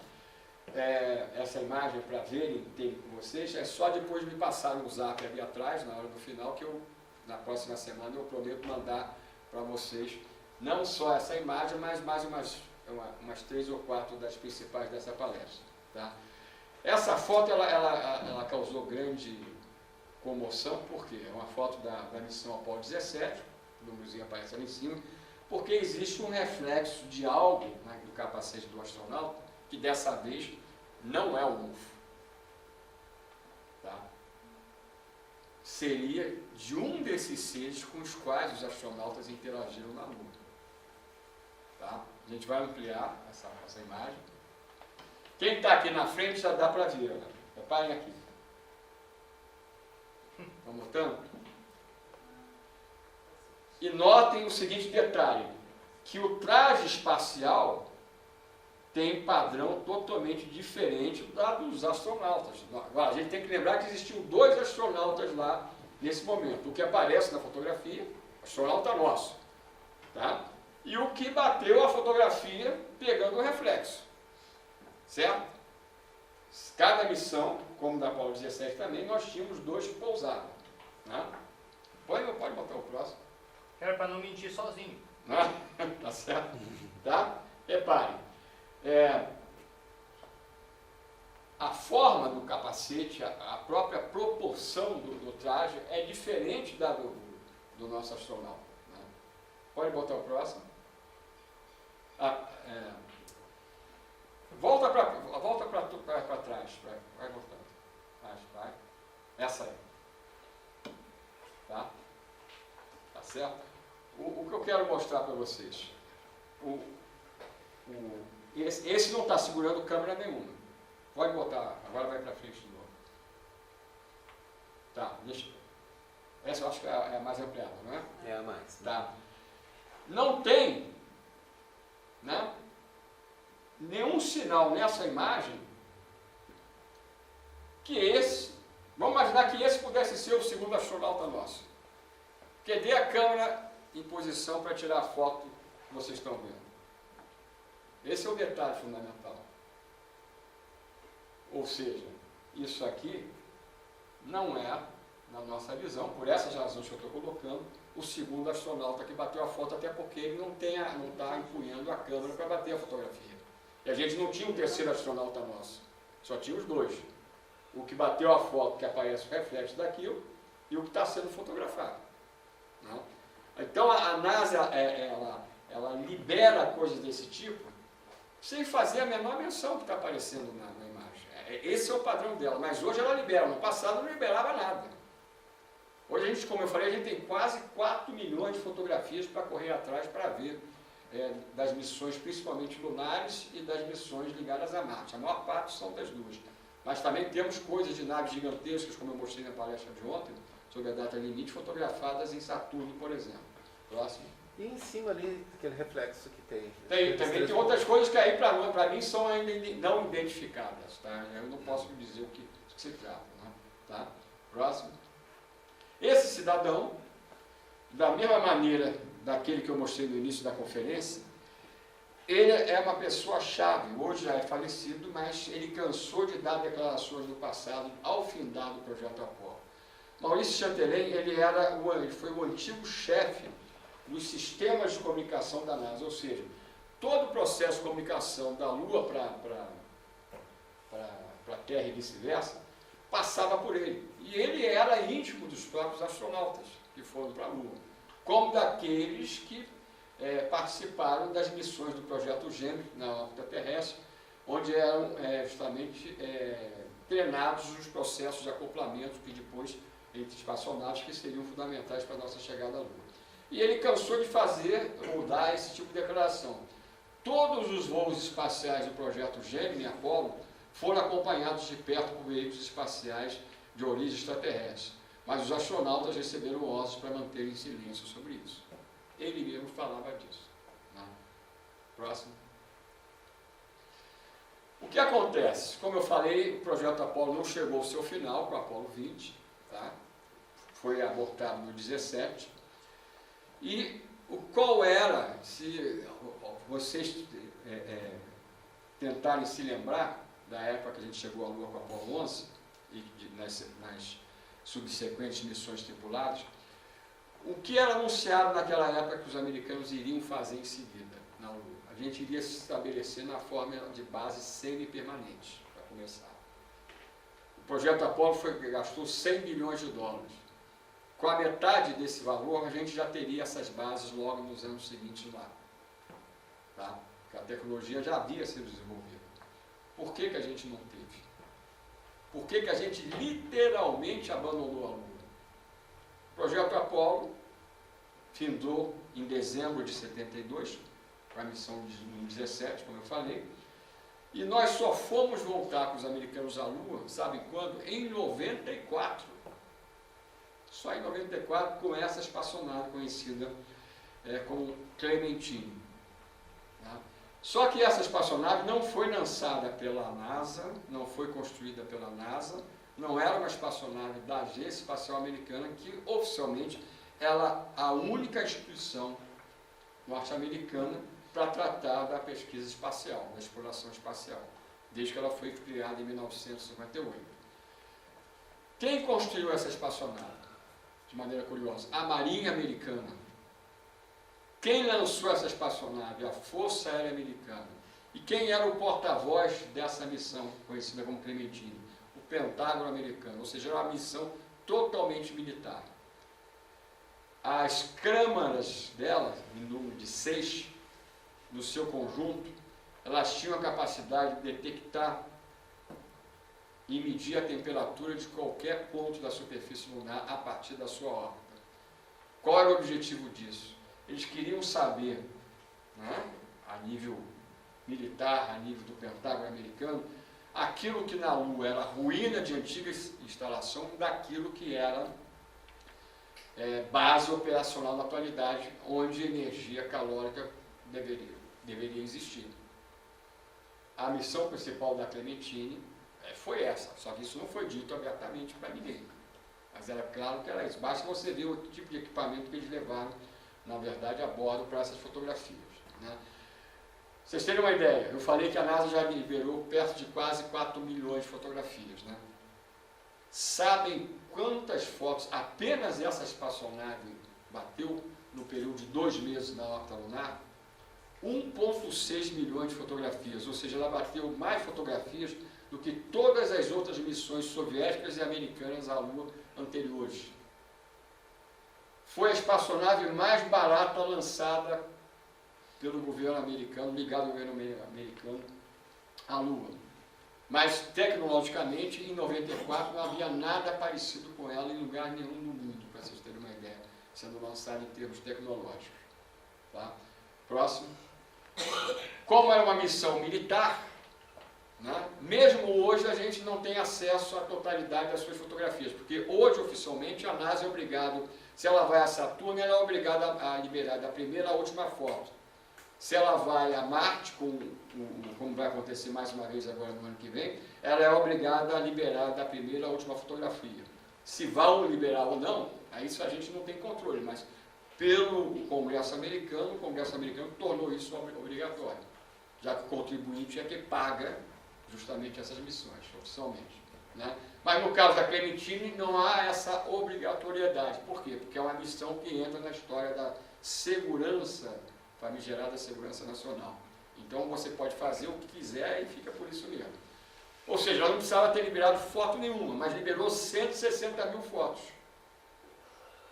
Essa imagem para verem, terem com vocês, é só depois de me passarem o Zap ali atrás, na hora do final, que na próxima semana eu prometo mandar para vocês não só essa imagem, mas mais umas 3 ou 4 das principais dessa palestra. Tá? Essa foto ela causou grande comoção, porque é uma foto da missão Apolo 17, o númerozinho aparece ali em cima, porque existe um reflexo de algo, né, do capacete do astronauta, que dessa vez não é um UFO. Tá? Seria de um desses seres com os quais os astronautas interagiram na Lua. Tá? A gente vai ampliar essa imagem. Quem está aqui na frente já dá para ver. Né? Reparem aqui. Estão notando? E notem o seguinte detalhe, que o traje espacial tem padrão totalmente diferente dos astronautas. Agora, a gente tem que lembrar que existiam 2 astronautas lá nesse momento. O que aparece na fotografia, astronauta nosso. Tá? E o que bateu a fotografia pegando o reflexo. Certo? Cada missão, como da Apolo 17 também, nós tínhamos 2 que pousavam. Né? Pode botar o próximo. Era para não mentir sozinho. Tá certo? Tá? Reparem. A forma do capacete, a própria proporção do traje é diferente da do nosso astronauta. Né? Pode botar o próximo. Volta para trás. Vai voltando. Vai. Essa aí. Tá? Tá certo? O que eu quero mostrar para vocês. Esse não está segurando câmera nenhuma. Pode botar, agora vai para frente de novo. Tá, deixa. Essa eu acho que é a mais ampliada, não é? É a mais. Tá. Não tem, né, nenhum sinal nessa imagem que vamos imaginar que esse pudesse ser o segundo astronauta nosso. Que dê a câmera em posição para tirar a foto que vocês estão vendo. Esse é o detalhe fundamental. Ou seja, isso aqui não é, na nossa visão, por essas razões que eu estou colocando, o segundo astronauta que bateu a foto, até porque ele não está empunhando a câmera para bater a fotografia. E a gente não tinha um terceiro astronauta nosso, só tinha os 2. O que bateu a foto, que aparece o reflexo daquilo, e o que está sendo fotografado. Não? Então a NASA ela libera coisas desse tipo sem fazer a menor menção que está aparecendo na imagem. Esse é o padrão dela, mas hoje ela libera. No passado não liberava nada. Hoje a gente, como eu falei, a gente tem quase 4 milhões de fotografias para correr atrás para ver das missões, principalmente lunares, e das missões ligadas a Marte. A maior parte são das 2. Mas também temos coisas de naves gigantescas, como eu mostrei na palestra de ontem, sobre a data limite, fotografadas em Saturno, por exemplo. Próximo. E em cima ali, aquele reflexo que tem. Também tem outras coisas que aí para mim são ainda não identificadas, tá? Eu não posso dizer o que se trata, né? Tá? Próximo. Esse cidadão, da mesma maneira daquele que eu mostrei no início da conferência, ele é uma pessoa-chave, hoje já é falecido, mas ele cansou de dar declarações no passado, ao findar do projeto Apollo. Maurício Chantelet, ele foi o antigo chefe dos sistemas de comunicação da NASA, ou seja, todo o processo de comunicação da Lua para a Terra e vice-versa, passava por ele. E ele era íntimo dos próprios astronautas que foram para a Lua, como daqueles que participaram das missões do projeto Gemini na órbita terrestre, onde eram justamente treinados os processos de acoplamento que depois entre espaçonaves que seriam fundamentais para a nossa chegada à Lua. E ele cansou de fazer ou dar esse tipo de declaração. Todos os voos espaciais do projeto Gemini e Apollo foram acompanhados de perto por veículos espaciais de origem extraterrestre, mas os astronautas receberam ordens para manterem silêncio sobre isso. Ele mesmo falava disso. Né? Próximo. O que acontece? Como eu falei, o projeto Apollo não chegou ao seu final com o Apollo 20, tá? Foi abortado no 17. E qual era, se vocês tentarem se lembrar da época que a gente chegou à Lua com o Apollo 11 e nas subsequentes missões tripuladas, o que era anunciado naquela época que os americanos iriam fazer em seguida na Lua? A gente iria se estabelecer na forma de base semi-permanente, para começar. O projeto Apollo gastou 100 bilhões de dólares. Com a metade desse valor, a gente já teria essas bases logo nos anos seguintes lá. Tá? Porque a tecnologia já havia sido desenvolvida. Por que a gente não teve? Por que a gente literalmente abandonou a Lua? O projeto Apollo findou em dezembro de 72, com a missão de 17, como eu falei, e nós só fomos voltar com os americanos à Lua, sabe quando? Em 94. Só em 94, com essa espaçonave conhecida como Clementine. Tá? Só que essa espaçonave não foi lançada pela NASA, não foi construída pela NASA, não era uma espaçonave da Agência Espacial Americana, que oficialmente ela é a única instituição norte-americana para tratar da pesquisa espacial, da exploração espacial, desde que ela foi criada em 1958. Quem construiu essa espaçonave? De maneira curiosa, a Marinha Americana. Quem lançou essa espaçonave? A Força Aérea Americana. E quem era o porta-voz dessa missão, conhecida como Clementine? O Pentágono americano, ou seja, era uma missão totalmente militar. As câmaras dela, em número de 6, no seu conjunto, elas tinham a capacidade de detectar e medir a temperatura de qualquer ponto da superfície lunar a partir da sua órbita. Qual era o objetivo disso? Eles queriam saber, né, a nível militar, a nível do Pentágono americano, aquilo que na Lua era ruína de antiga instalação, daquilo que era base operacional na atualidade, onde energia calórica deveria existir. A missão principal da Clementine foi essa, só que isso não foi dito abertamente para ninguém. Mas era claro que era isso. Basta você ver o tipo de equipamento que eles levaram, na verdade, a bordo para essas fotografias. Né? Vocês terem uma ideia, eu falei que a NASA já liberou perto de quase 4 milhões de fotografias. Né? Sabem quantas fotos apenas essa espaçonave bateu no período de 2 meses na órbita lunar? 1,6 milhões de fotografias, ou seja, ela bateu mais fotografias do que todas as outras missões soviéticas e americanas à Lua anteriores. Foi a espaçonave mais barata lançada pelo governo americano, ligado ao governo americano, à Lua. Mas, tecnologicamente, em 94 não havia nada parecido com ela em lugar nenhum no mundo, para vocês terem uma ideia, sendo lançada em termos tecnológicos. Tá? Próximo. Como era uma missão militar, né? Mesmo hoje a gente não tem acesso à totalidade das suas fotografias, porque hoje oficialmente a NASA é obrigado Se ela vai a Saturno, ela é obrigada a liberar da primeira à última foto. Se ela vai a Marte, como vai acontecer mais uma vez agora no ano que vem, ela é obrigada a liberar da primeira à última fotografia. Se vão liberar ou não, aí isso a gente não tem controle, mas pelo Congresso americano, o Congresso americano tornou isso obrigatório, já que o contribuinte é que paga justamente essas missões, oficialmente. Né? Mas no caso da Clementine não há essa obrigatoriedade. Por quê? Porque é uma missão que entra na história da segurança, famigerada segurança nacional. Então você pode fazer o que quiser e fica por isso mesmo. Ou seja, ela não precisava ter liberado foto nenhuma, mas liberou 160 mil fotos.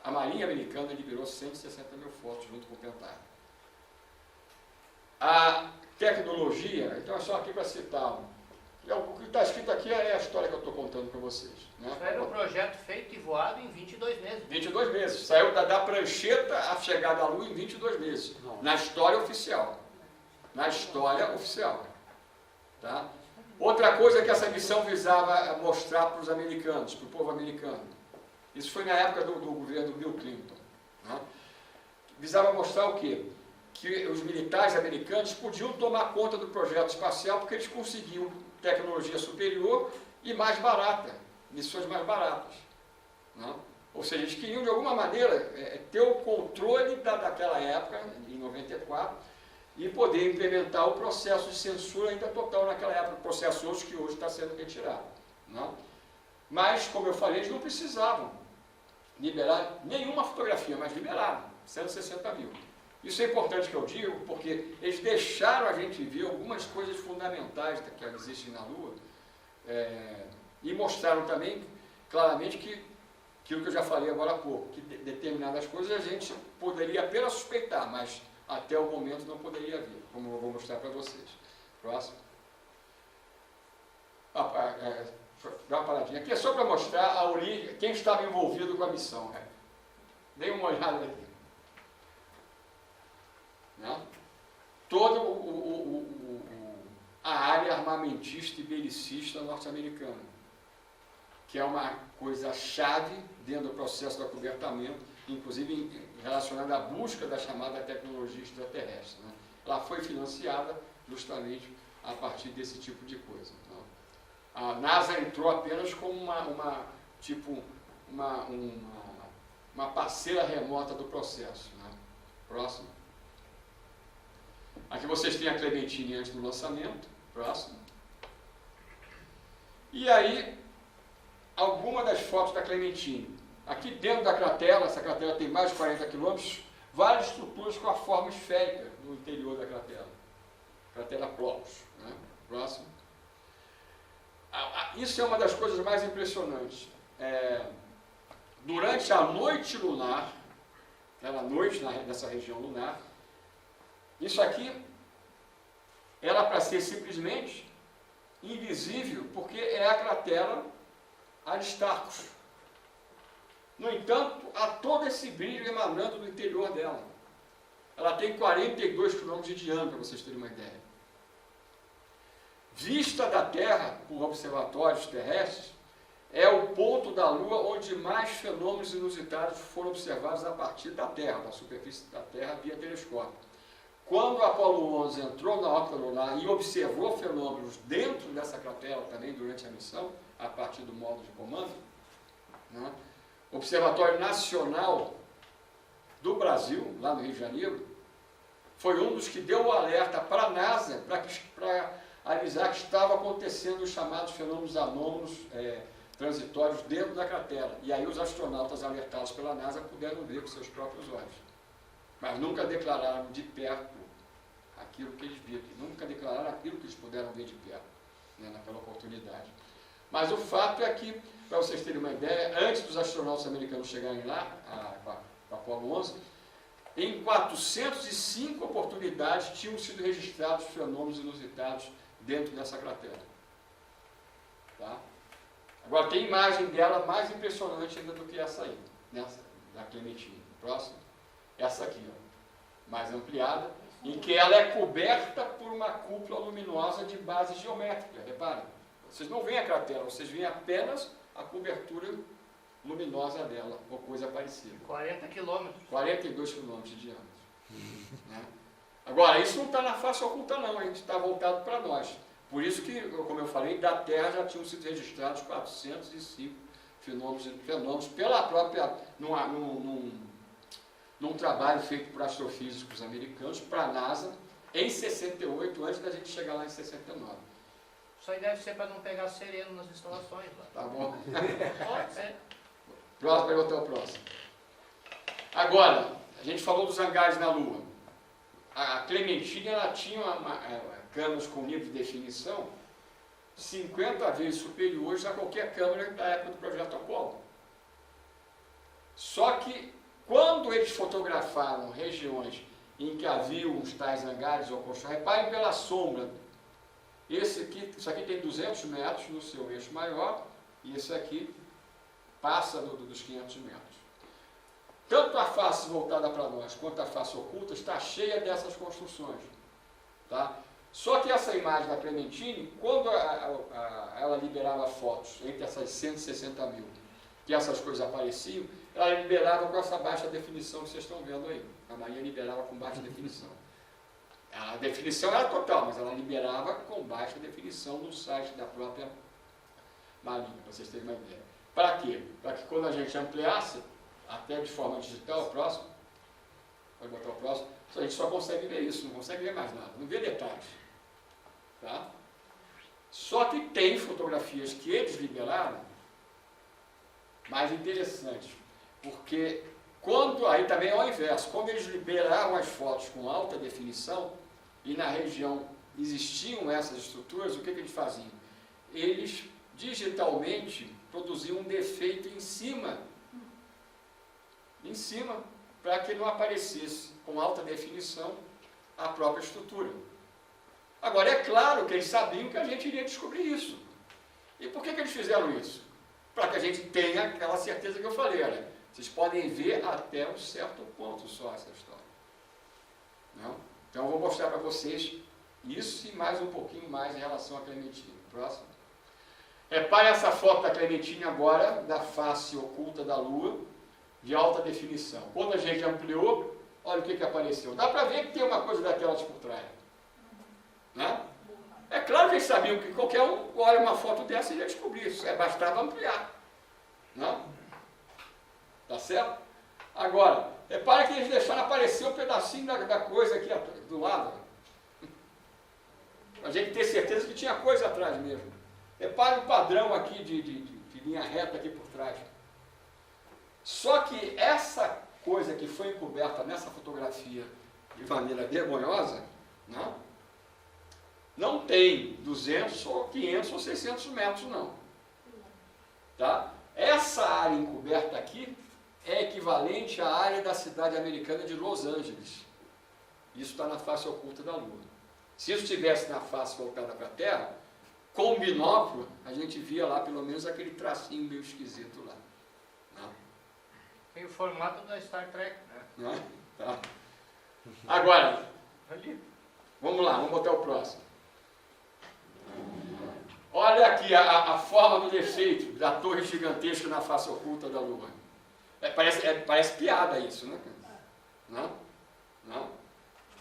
A Marinha Americana liberou 160 mil fotos junto com o Pentágono. A tecnologia, então é só aqui para citar, o que está escrito aqui é a história que eu estou contando para vocês. Né? Isso era um projeto feito e voado em 22 meses. 22 meses. Saiu da prancheta à chegada à Lua em 22 meses. Na história oficial. Na história oficial. Tá? Outra coisa que essa missão visava mostrar para os americanos, para o povo americano. Isso foi na época do governo Bill Clinton. Né? Visava mostrar o quê? Que os militares americanos podiam tomar conta do projeto espacial porque eles conseguiam tecnologia superior e mais barata, missões mais baratas. Né? Ou seja, eles queriam de alguma maneira ter o controle daquela época, em 94, e poder implementar o processo de censura ainda total naquela época, o processo hoje que hoje está sendo retirado. Né? Mas, como eu falei, eles não precisavam liberar nenhuma fotografia, mas liberaram 160 mil. Isso é importante que eu digo, porque eles deixaram a gente ver algumas coisas fundamentais que existem na Lua, e mostraram também claramente que aquilo que eu já falei agora há pouco, que determinadas coisas a gente poderia apenas suspeitar, mas até o momento não poderia ver, como eu vou mostrar para vocês. Próximo. Dá uma paradinha. Aqui é só para mostrar a origem, quem estava envolvido com a missão. Dê uma olhada aqui. Né? Toda a área armamentista e belicista norte-americana, que é uma coisa chave dentro do processo do acobertamento, inclusive relacionada à busca da chamada tecnologia extraterrestre. Né? Ela foi financiada justamente a partir desse tipo de coisa. Né? A NASA entrou apenas como uma parceira remota do processo. Né? Próximo. Aqui vocês têm a Clementine antes do lançamento. Próximo. E aí, alguma das fotos da Clementine. Aqui dentro da cratera, essa cratera tem mais de 40 quilômetros, várias estruturas com a forma esférica no interior da cratera. Cratera Plotus. Né? Próximo. Isso é uma das coisas mais impressionantes. Durante a noite lunar, era noite nessa região lunar, isso aqui era para ser simplesmente invisível, porque é a cratera Aristarcos. No entanto, há todo esse brilho emanando do interior dela. Ela tem 42 km de diâmetro, para vocês terem uma ideia. Vista da Terra por observatórios terrestres, é o ponto da Lua onde mais fenômenos inusitados foram observados a partir da Terra, da superfície da Terra, via telescópio. Quando o Apollo 11 entrou na órbita lunar e observou fenômenos dentro dessa cratera também durante a missão, a partir do módulo de comando, né, o Observatório Nacional do Brasil, lá no Rio de Janeiro, foi um dos que deu o alerta para a NASA para avisar que estava acontecendo os chamados fenômenos anômalos transitórios dentro da cratera. E aí os astronautas alertados pela NASA puderam ver com seus próprios olhos. Mas nunca declararam de perto aquilo que eles viram, nunca declararam aquilo que eles puderam ver de perto, né, naquela oportunidade. Mas o fato é que, para vocês terem uma ideia, antes dos astronautas americanos chegarem lá, com a Apollo 11, em 405 oportunidades tinham sido registrados fenômenos inusitados dentro dessa cratera. Tá? Agora, tem imagem dela mais impressionante ainda do que essa aí, nessa, da Clementine. Próximo. Essa aqui, ó, mais ampliada, em que ela é coberta por uma cúpula luminosa de base geométrica. Reparem, vocês não veem a cratera, vocês veem apenas a cobertura luminosa dela, ou coisa parecida. 40 quilômetros. 42 quilômetros de diâmetro. Né? Agora, isso não está na face oculta não, a gente está voltado para nós. Por isso que, como eu falei, da Terra já tinham sido registrados 405 fenômenos pela própria, num trabalho feito por astrofísicos americanos, para a NASA, em 68, antes da gente chegar lá em 69. Isso aí deve ser para não pegar sereno nas instalações lá. Tá bom? Pode ser. Próximo, vai botar o próximo. Agora, a gente falou dos hangares na Lua. A Clementine, ela tinha câmeras com nível de definição 50 vezes superiores a qualquer câmera da época do projeto Apollo. Só que, quando eles fotografaram regiões em que havia uns tais hangares ou colchões, reparem pela sombra. Isso aqui tem 200 metros no seu eixo maior, e esse aqui passa dos 500 metros. Tanto a face voltada para nós quanto a face oculta está cheia dessas construções. Tá? Só que essa imagem da Clementine, quando ela liberava fotos entre essas 160 mil, que essas coisas apareciam, ela liberava com essa baixa definição que vocês estão vendo aí. A Maria liberava com baixa definição. A definição era total, mas ela liberava com baixa definição no site da própria Marinha, para vocês terem uma ideia. Para quê? Para que quando a gente ampliasse, até de forma digital, o próximo, pode botar o próximo, a gente só consegue ver isso, não consegue ver mais nada, não vê detalhes. Tá? Só que tem fotografias que eles liberaram, mais interessantes, porque aí também é o inverso, quando eles liberaram as fotos com alta definição, e na região existiam essas estruturas, o que eles faziam? Eles digitalmente produziam um defeito em cima, para que não aparecesse com alta definição a própria estrutura. Agora, é claro que eles sabiam que a gente iria descobrir isso. E por que eles fizeram isso? Para que a gente tenha aquela certeza que eu falei, olha, vocês podem ver até um certo ponto só essa história. Não? Então eu vou mostrar para vocês isso e mais um pouquinho mais em relação à Clementine. Próximo. Repare essa foto da Clementine agora, da face oculta da Lua, de alta definição. Quando a gente ampliou, olha o que apareceu. Dá para ver que tem uma coisa daquelas por trás. Né? É claro que eles sabiam que qualquer um olha uma foto dessa e ia descobrir isso. Bastava ampliar. Não? Tá certo? Agora, repara que eles deixaram aparecer um pedacinho da coisa aqui do lado. Para a gente ter certeza que tinha coisa atrás mesmo. Repare o padrão aqui de linha reta aqui por trás. Só que essa coisa que foi encoberta nessa fotografia de maneira vergonhosa, não tem 200 ou 500 ou 600 metros, não. Tá? Essa área encoberta aqui é equivalente à área da cidade americana de Los Angeles. Isso está na face oculta da Lua. Se isso estivesse na face voltada para a Terra, com o binóculo, a gente via lá pelo menos aquele tracinho meio esquisito lá. Não? Tem o formato da Star Trek, né? Não? Tá. Agora, vamos lá, vamos botar o próximo. Olha aqui a forma do defeito da torre gigantesca na face oculta da Lua. Parece piada isso, né? Não?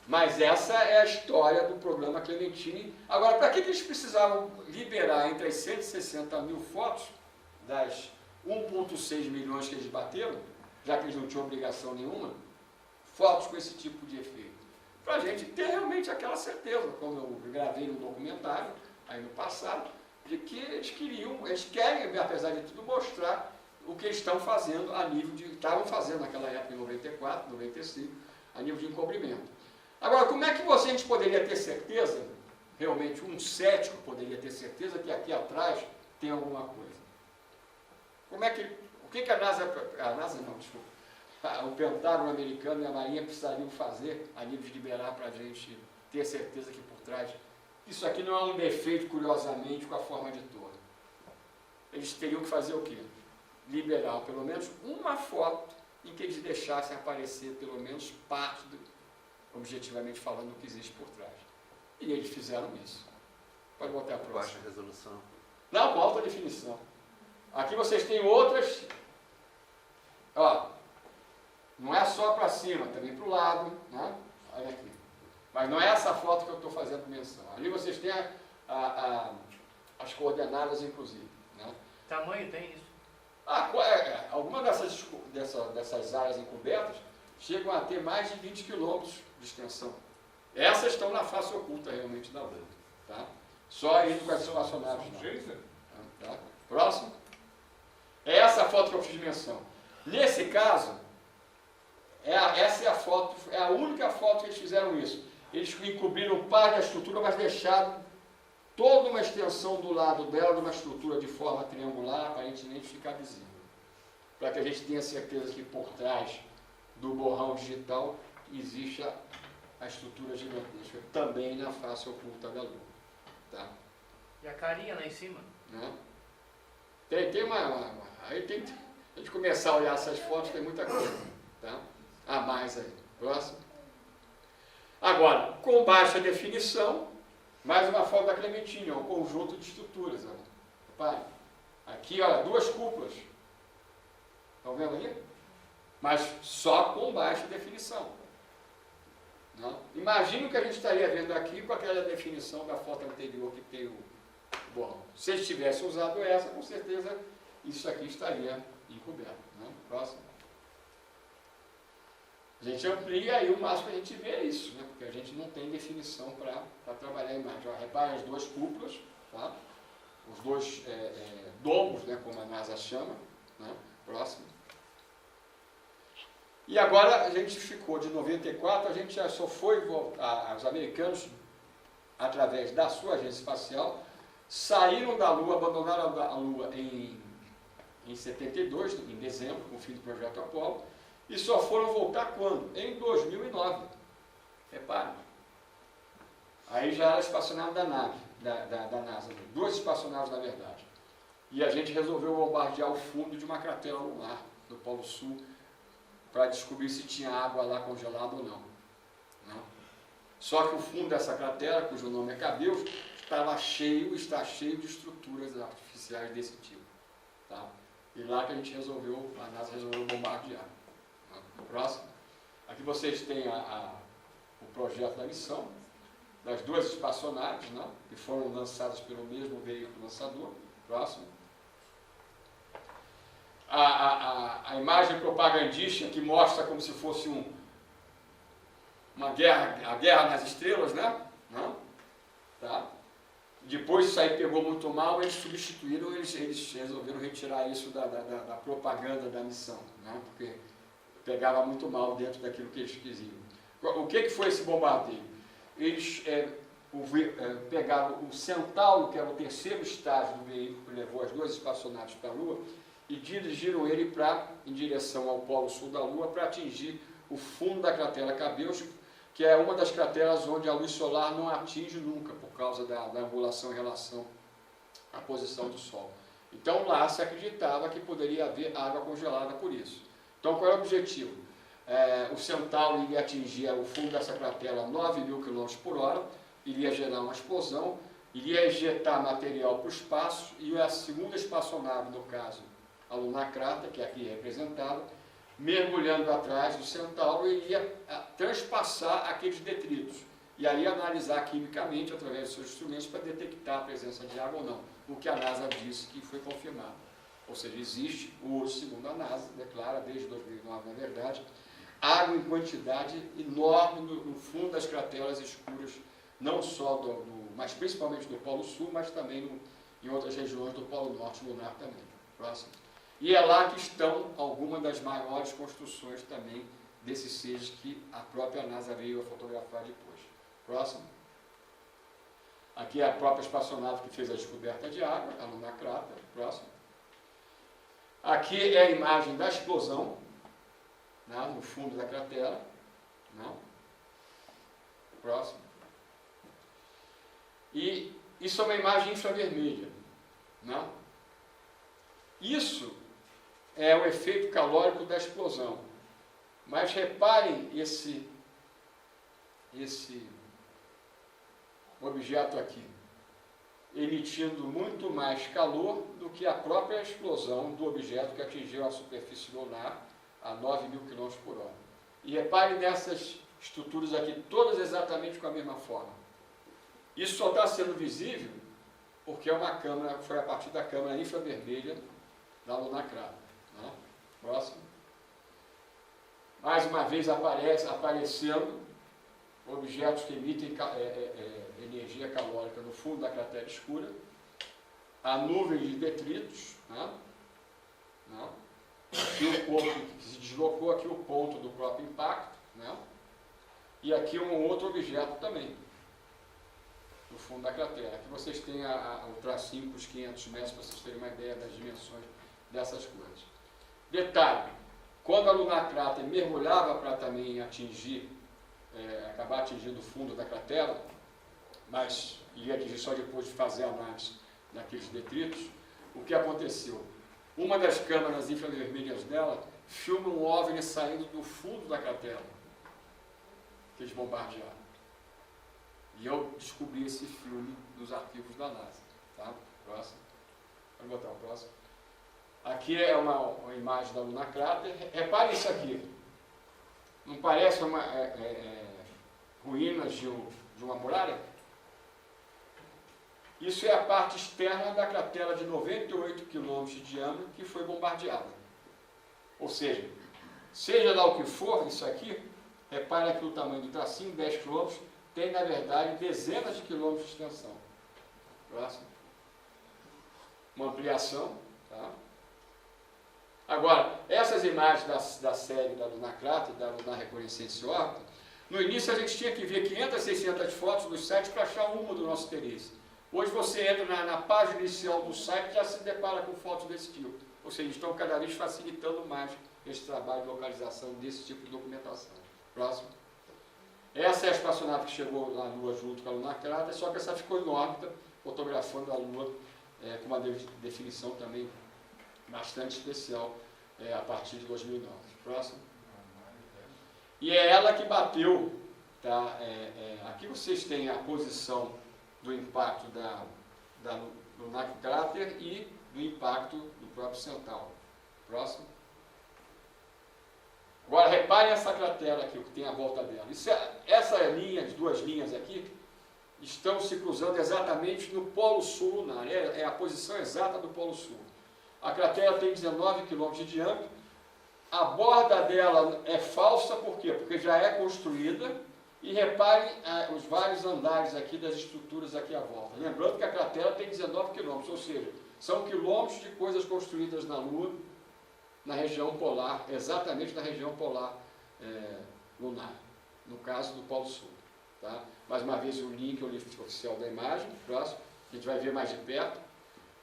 Mas essa é a história do programa Clementine. Agora, para que eles precisavam liberar entre as 160 mil fotos das 1,6 milhões que eles bateram, já que eles não tinham obrigação nenhuma, fotos com esse tipo de efeito? Para a gente ter realmente aquela certeza, como eu gravei no documentário, aí no passado, de que eles querem, apesar de tudo, mostrar o que eles estão fazendo estavam fazendo naquela época, em 94, 95, a nível de encobrimento. Agora, como é que a gente poderia ter certeza, realmente um cético poderia ter certeza que aqui atrás tem alguma coisa? O que a NASA não, desculpa, o Pentágono americano e a Marinha precisariam fazer a nível de liberar para a gente ter certeza que por trás, isso aqui não é um defeito, curiosamente, com a forma de torre. Eles teriam que fazer o quê? Liberar pelo menos uma foto em que eles deixassem aparecer pelo menos parte objetivamente falando, do que existe por trás. E eles fizeram isso. Pode botar a próxima. Baixa resolução. Não, com alta definição. Aqui vocês têm outras Ó, não é só para cima, também para o lado, né? Olha aqui. Mas não é essa foto que eu estou fazendo menção. Ali vocês têm as coordenadas, inclusive. Né? Tamanho tem isso? Algumas dessas áreas encobertas chegam a ter mais de 20 quilômetros de extensão. Essas estão na face oculta, realmente, da Lua. Tá? Só indo com as espaçonaves. Tá? Próximo. É essa a foto que eu fiz menção. Nesse caso, essa é a foto, é a única foto que eles fizeram isso. Eles encobriram parte da estrutura, mas deixaram toda uma extensão do lado dela de uma estrutura de forma triangular, aparentemente ficar visível. Para que a gente tenha certeza que por trás do borrão digital existe a estrutura gigantesca, também na face oculta da Lua. Tá? E a carinha lá em cima? Né? Aí tem que a gente começar a olhar essas fotos, tem muita coisa. Tá? A mais aí. Próximo. Agora, com baixa definição, mais uma foto da Clementina, um conjunto de estruturas. Olha. Repare. Aqui, olha, 2 cúpulas. Estão vendo ali? Mas só com baixa definição. Não? Imagine o que a gente estaria vendo aqui com aquela definição da foto anterior que tem o borrão. Se eles tivessem usado essa, com certeza isso aqui estaria encoberto. Né? Próximo. A gente amplia aí o máximo que a gente vê é isso, né? Porque a gente não tem definição para trabalhar a imagem. Reparem as 2 cúpulas, tá? Os 2 domos, né? Como a NASA chama. Né? Próximo. E agora a gente ficou de 94, a gente já só foi voltar, os americanos, através da sua agência espacial, saíram da Lua, abandonaram a Lua em 72, em dezembro, com o fim do projeto Apollo, e só foram voltar quando? Em 2009. Repare. Aí já era a espaçonave da nave, da NASA, 2 espaçonaves na verdade. E a gente resolveu bombardear o fundo de uma cratera lunar do Polo Sul, para descobrir se tinha água lá congelada ou não. Não. Só que o fundo dessa cratera, cujo nome é Cabeus, está cheio de estruturas artificiais desse tipo. Tá? E lá que a NASA resolveu bombardear. Próximo. Aqui vocês têm o projeto da missão, das 2 espaçonaves, né, que foram lançadas pelo mesmo veículo lançador. Próximo. A imagem propagandística que mostra como se fosse a guerra nas estrelas, né? Não? Tá? Depois isso aí pegou muito mal, eles substituíram, eles resolveram retirar isso da propaganda da missão, né? Porque pegava muito mal dentro daquilo que eles quisiam. O que foi esse bombardeio? Eles pegaram o Centauro, que era o 3º estágio do veículo que levou as 2 espaçonaves para a Lua, e dirigiram ele em direção ao polo sul da Lua para atingir o fundo da cratera Cabeus, que é uma das crateras onde a luz solar não atinge nunca, por causa da angulação em relação à posição do Sol. Então lá se acreditava que poderia haver água congelada por isso. Então qual é o objetivo? O Centauro iria atingir o fundo dessa cratera a 9.000 km/h, iria gerar uma explosão, iria ejetar material para o espaço, e a segunda espaçonave, no caso, a Lunacrata, que é aqui representada, mergulhando atrás do Centauro, iria transpassar aqueles detritos. E aí analisar quimicamente, através dos seus instrumentos, para detectar a presença de água ou não. O que a NASA disse que foi confirmado. Ou seja, existe hoje, segundo a NASA, declara desde 2009, na verdade, água em quantidade enorme no fundo das crateras escuras, não só mas principalmente do Polo Sul, mas também em outras regiões do Polo Norte lunar também. Próximo. E é lá que estão algumas das maiores construções também desses seres que a própria NASA veio a fotografar depois. Próximo. Aqui é a própria espaçonave que fez a descoberta de água, a Lunacrata. Próximo. Aqui é a imagem da explosão, né, no fundo da cratera. Não. Próximo. E isso é uma imagem infravermelha. Não. Isso é o efeito calórico da explosão. Mas reparem esse objeto aqui, emitindo muito mais calor do que a própria explosão do objeto que atingiu a superfície lunar a 9.000 km por hora. E repare nessas estruturas aqui, todas exatamente com a mesma forma. Isso só está sendo visível porque é uma câmera, foi a partir da câmera infravermelha da Lunar Crater. Né? Próximo. Mais uma vez aparecendo objetos que emitem energia calórica no fundo da cratera escura, a nuvem de detritos, né? Não. Aqui o corpo que se deslocou, aqui o ponto do próprio impacto, né? E aqui um outro objeto também, no fundo da cratera. Aqui vocês têm o tracinho para os 500 metros, para vocês terem uma ideia das dimensões dessas coisas. Detalhe, quando a Lunar Crater mergulhava para também atingir, acabar atingindo o fundo da cratera, mas iria atingir só depois de fazer a análise daqueles detritos, o que aconteceu? Uma das câmeras infravermelhas dela filma um OVNI saindo do fundo da cratera que eles bombardearam. E eu descobri esse filme nos arquivos da NASA. Tá? Próximo. Vamos botar o próximo. Aqui é uma imagem da Lunar Crater. Repare isso aqui. Não parece ruínas de uma muralha? Isso é a parte externa da cratera de 98 km de diâmetro que foi bombardeada. Ou seja lá o que for, isso aqui, repare aqui o tamanho do tracinho, 10 km, tem na verdade dezenas de quilômetros de extensão. Próximo. Uma ampliação. Tá? Agora, essas imagens da série da Lunar Crater, da Lunar Reconnaissance Orbiter, no início a gente tinha que ver 500, 600 fotos dos sites para achar uma do nosso interesse. Hoje você entra na página inicial do site e já se depara com fotos desse tipo. Ou seja, estão cada vez facilitando mais esse trabalho de localização desse tipo de documentação. Próximo. Essa é a espaçonave que chegou na Lua junto com a Lunar Crater, só que essa ficou em órbita, fotografando a Lua com uma definição também bastante especial a partir de 2009. Próximo. E é ela que bateu, tá? Aqui vocês têm a posição do impacto da Lunar Crater e do impacto do próprio Centauro. Próximo. Agora reparem essa cratera aqui, o que tem à volta dela. Essa linha, as duas linhas aqui, estão se cruzando exatamente no polo sul lunar. É a posição exata do polo sul. A cratera tem 19 km de diâmetro. A borda dela é falsa, por quê? Porque já é construída. E reparem os vários andares aqui das estruturas aqui à volta. Lembrando que a cratera tem 19 quilômetros, ou seja, são quilômetros de coisas construídas na Lua, na região polar, exatamente na região polar lunar, no caso do Polo Sul. Tá? Mais uma vez o link oficial da imagem, próximo, a gente vai ver mais de perto.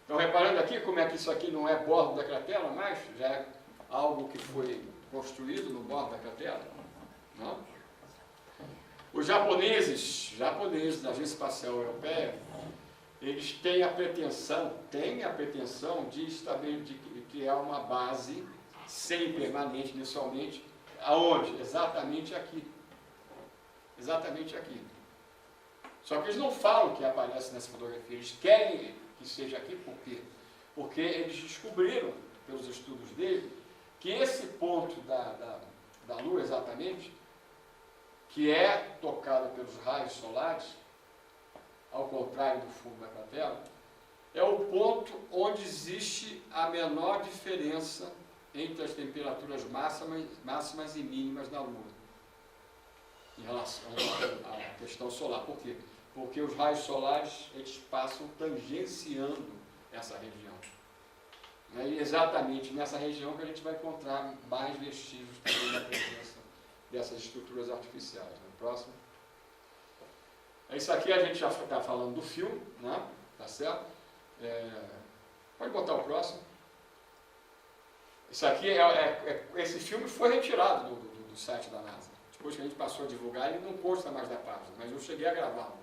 Então, reparando aqui como é que isso aqui não é bordo da cratera, mas já é algo que foi construído no bordo da cratera. Não? Os japoneses da Agência Espacial Europeia, eles têm a pretensão de estabelecer de criar uma base semi-permanente inicialmente, aonde? Exatamente aqui. Exatamente aqui. Só que eles não falam que aparece nessa fotografia, eles querem que seja aqui, por quê? Porque eles descobriram, pelos estudos dele, que esse ponto da Lua, exatamente, que é tocado pelos raios solares, ao contrário do fundo da cratera, é o ponto onde existe a menor diferença entre as temperaturas máximas e mínimas da Lua, em relação à questão solar. Por quê? Porque os raios solares eles passam tangenciando essa região. E exatamente nessa região que a gente vai encontrar mais vestígios também da presença dessas estruturas artificiais. Próximo. Isso aqui a gente já está falando do filme, né? Tá certo? Pode botar o próximo. Isso aqui esse filme foi retirado do site da NASA. Depois que a gente passou a divulgar, ele não consta mais da página, mas eu cheguei a gravá-lo,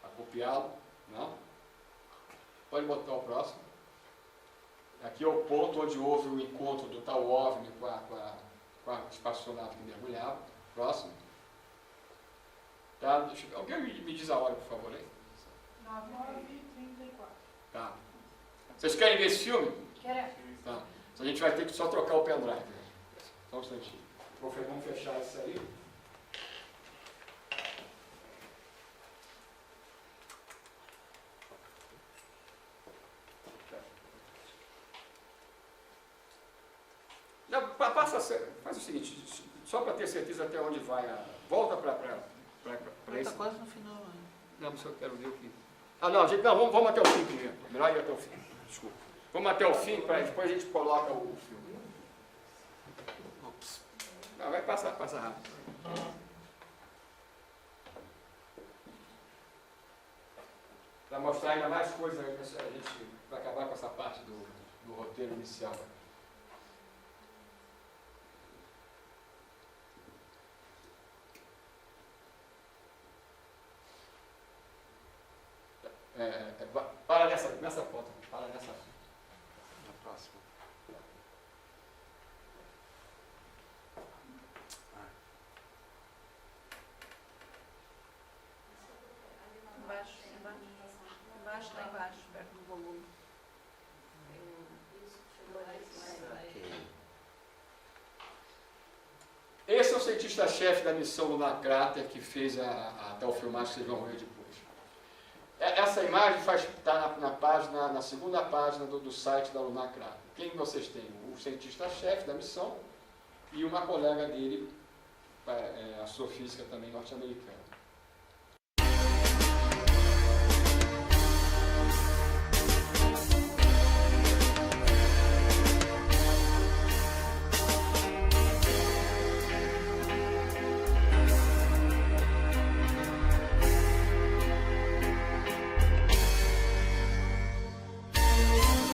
a copiá-lo. Não? Pode botar o próximo. Aqui é o ponto onde houve o encontro do tal OVNI com a espaçonave que mergulhava. Próximo. Tá? Alguém me diz a hora, por favor, aí? 9h34. Tá. Vocês querem ver esse filme? Queremos. Tá. Então a gente vai ter que só trocar o pendrive. Só um instantinho. Vamos fechar isso aí. Não, faz o seguinte, só para ter certeza até onde vai a... Volta para Está esse... quase no final ainda. Não, mas eu quero ver o que... Ah, não, gente, não, vamos até o fim primeiro. Melhor ir até o fim. Desculpa. Vamos até o fim, para depois a gente coloca o filme. Ops. Não, vai passar rápido. Para mostrar ainda mais coisas, a gente vai acabar com essa parte do roteiro inicial. Para nessa foto. Para nessa. Na próxima. Embaixo, embaixo, lá embaixo, perto do volume. Ok. Esse é o cientista-chefe da missão Lunar Crater que fez até o filmagem que vocês vão ver depois. Essa imagem está na segunda página do site da Lunar Crater. Quem vocês têm? O cientista-chefe da missão e uma colega dele, astrofísica também norte-americana.